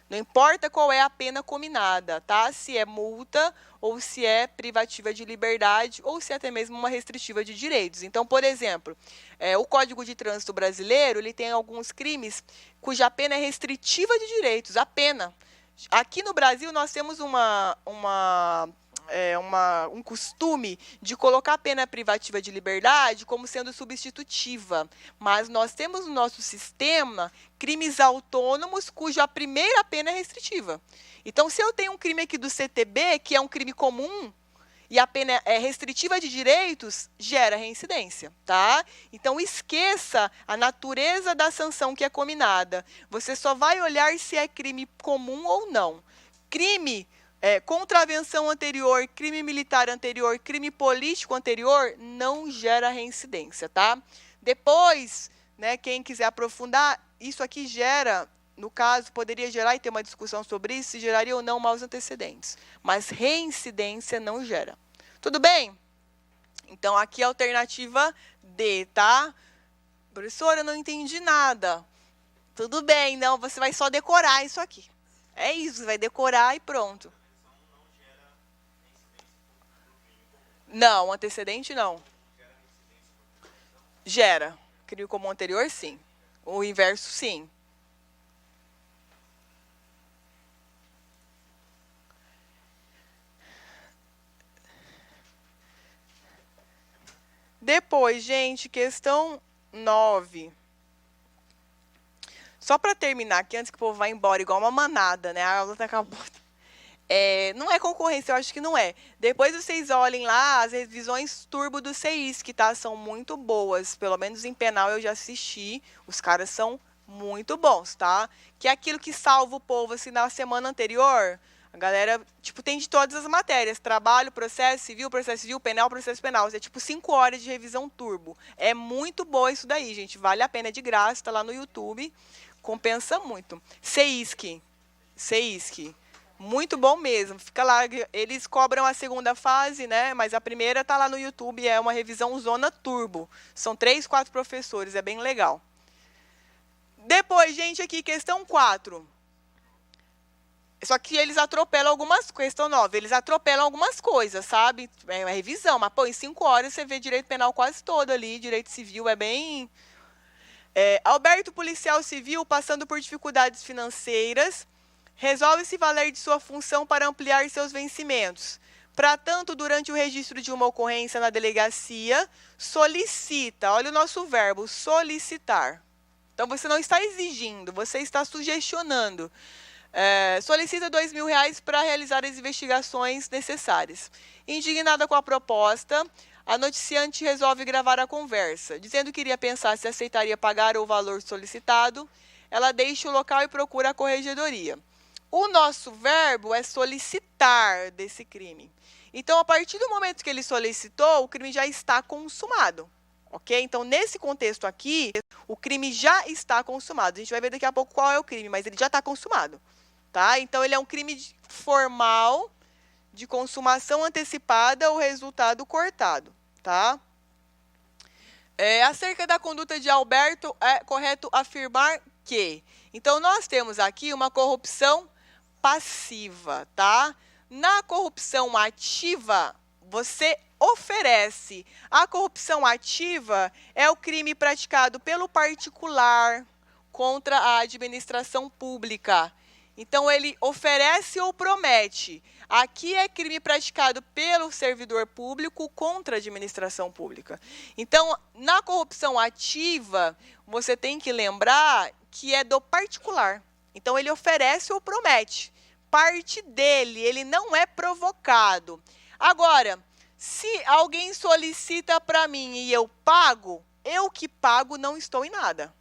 Não importa qual é a pena combinada, tá? Se é multa ou se é privativa de liberdade ou se é até mesmo uma restritiva de direitos. Então, por exemplo, o Código de Trânsito Brasileiro ele tem alguns crimes cuja pena é restritiva de direitos, a pena. Aqui no Brasil nós temos um costume de colocar a pena privativa de liberdade como sendo substitutiva, mas nós temos no nosso sistema crimes autônomos cuja primeira pena é restritiva. Então, se eu tenho um crime aqui do CTB, que é um crime comum, e a pena é restritiva de direitos, gera reincidência, tá? Então, esqueça a natureza da sanção que é combinada. Você só vai olhar se é crime comum ou não. Crime contravenção anterior, crime militar anterior, crime político anterior, não gera reincidência, tá? Depois, né, quem quiser aprofundar, isso aqui gera, no caso, poderia gerar e ter uma discussão sobre isso, se geraria ou não maus antecedentes. Mas reincidência não gera. Tudo bem? Então, aqui a alternativa D, tá? Professora, eu não entendi nada. Tudo bem, não, você vai só decorar isso aqui. É isso, você vai decorar e pronto. Não, antecedente não. Gera. Crime comum anterior, sim. O inverso, sim. Depois, gente, questão 9. Só para terminar aqui, antes que o povo vá embora, igual uma manada, né? A aula tá acabando. Não é concorrência, eu acho que não é. Depois vocês olhem lá as revisões turbo do CEISC, tá? São muito boas. Pelo menos em penal eu já assisti. Os caras são muito bons, tá? Que é aquilo que salva o povo, assim, na semana anterior. A galera, tipo, tem de todas as matérias. Trabalho, processo civil, penal, processo penal. É tipo 5 horas de revisão turbo. É muito boa isso daí, gente. Vale a pena, é de graça, tá lá no YouTube. Compensa muito. CEISC. Muito bom mesmo. Fica lá, eles cobram a segunda fase, né? Mas a primeira tá lá no YouTube, é uma revisão zona turbo. São 3, 4 professores, é bem legal. Depois, gente, aqui, questão 4. Só que eles atropelam algumas coisas. Questão 9, eles atropelam algumas coisas, sabe? É uma revisão, mas, pô, em 5 horas você vê direito penal quase todo ali, direito civil é bem... Alberto, policial civil, passando por dificuldades financeiras, resolve se valer de sua função para ampliar seus vencimentos. Para tanto, durante o registro de uma ocorrência na delegacia, solicita, olha o nosso verbo, solicitar. Então, você não está exigindo, você está sugestionando. Solicita R$2.000 para realizar as investigações necessárias. Indignada com a proposta, a noticiante resolve gravar a conversa. Dizendo que iria pensar se aceitaria pagar o valor solicitado, ela deixa o local e procura a corregedoria. O nosso verbo é solicitar desse crime. Então, a partir do momento que ele solicitou, o crime já está consumado. Ok? Então, nesse contexto aqui, o crime já está consumado. A gente vai ver daqui a pouco qual é o crime, mas ele já está consumado. Tá? Então, ele é um crime formal de consumação antecipada ou resultado cortado. Tá? Acerca da conduta de Alberto, é correto afirmar que... Então, nós temos aqui uma corrupção passiva, tá? Na corrupção ativa, você oferece. A corrupção ativa é o crime praticado pelo particular contra a administração pública. Então, ele oferece ou promete. Aqui é crime praticado pelo servidor público contra a administração pública. Então, na corrupção ativa, você tem que lembrar que é do particular. Então, ele oferece ou promete. Parte dele, ele não é provocado. Agora, Se alguém solicita para mim e eu pago, eu que pago não estou em nada.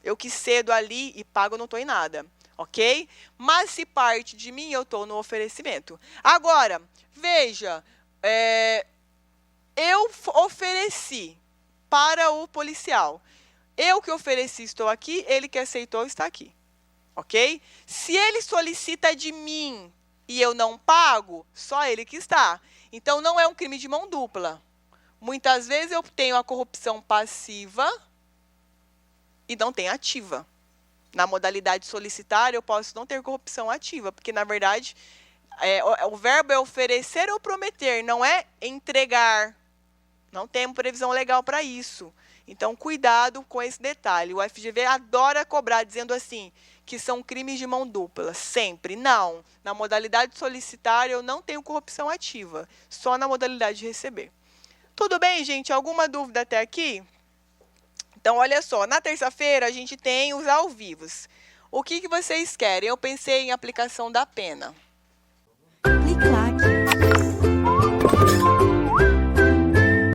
Eu que cedo ali e pago não estou em nada, ok? Mas se parte de mim, eu estou no oferecimento. Agora, veja, eu ofereci para o policial. Eu que ofereci estou aqui, ele que aceitou está aqui, ok? Se ele solicita de mim e eu não pago, só ele que está. Então, não é um crime de mão dupla. Muitas vezes eu tenho a corrupção passiva e não tem ativa. Na modalidade solicitar, eu posso não ter corrupção ativa, porque, na verdade, o verbo é oferecer ou prometer, não é entregar. Não temos previsão legal para isso. Então, cuidado com esse detalhe. O FGV adora cobrar, dizendo assim, que são crimes de mão dupla. Sempre. Não. Na modalidade solicitar, eu não tenho corrupção ativa. Só na modalidade de receber. Tudo bem, gente? Alguma dúvida até aqui? Então, olha só. Na terça-feira, a gente tem os ao vivos. O que vocês querem? Eu pensei em aplicação da pena.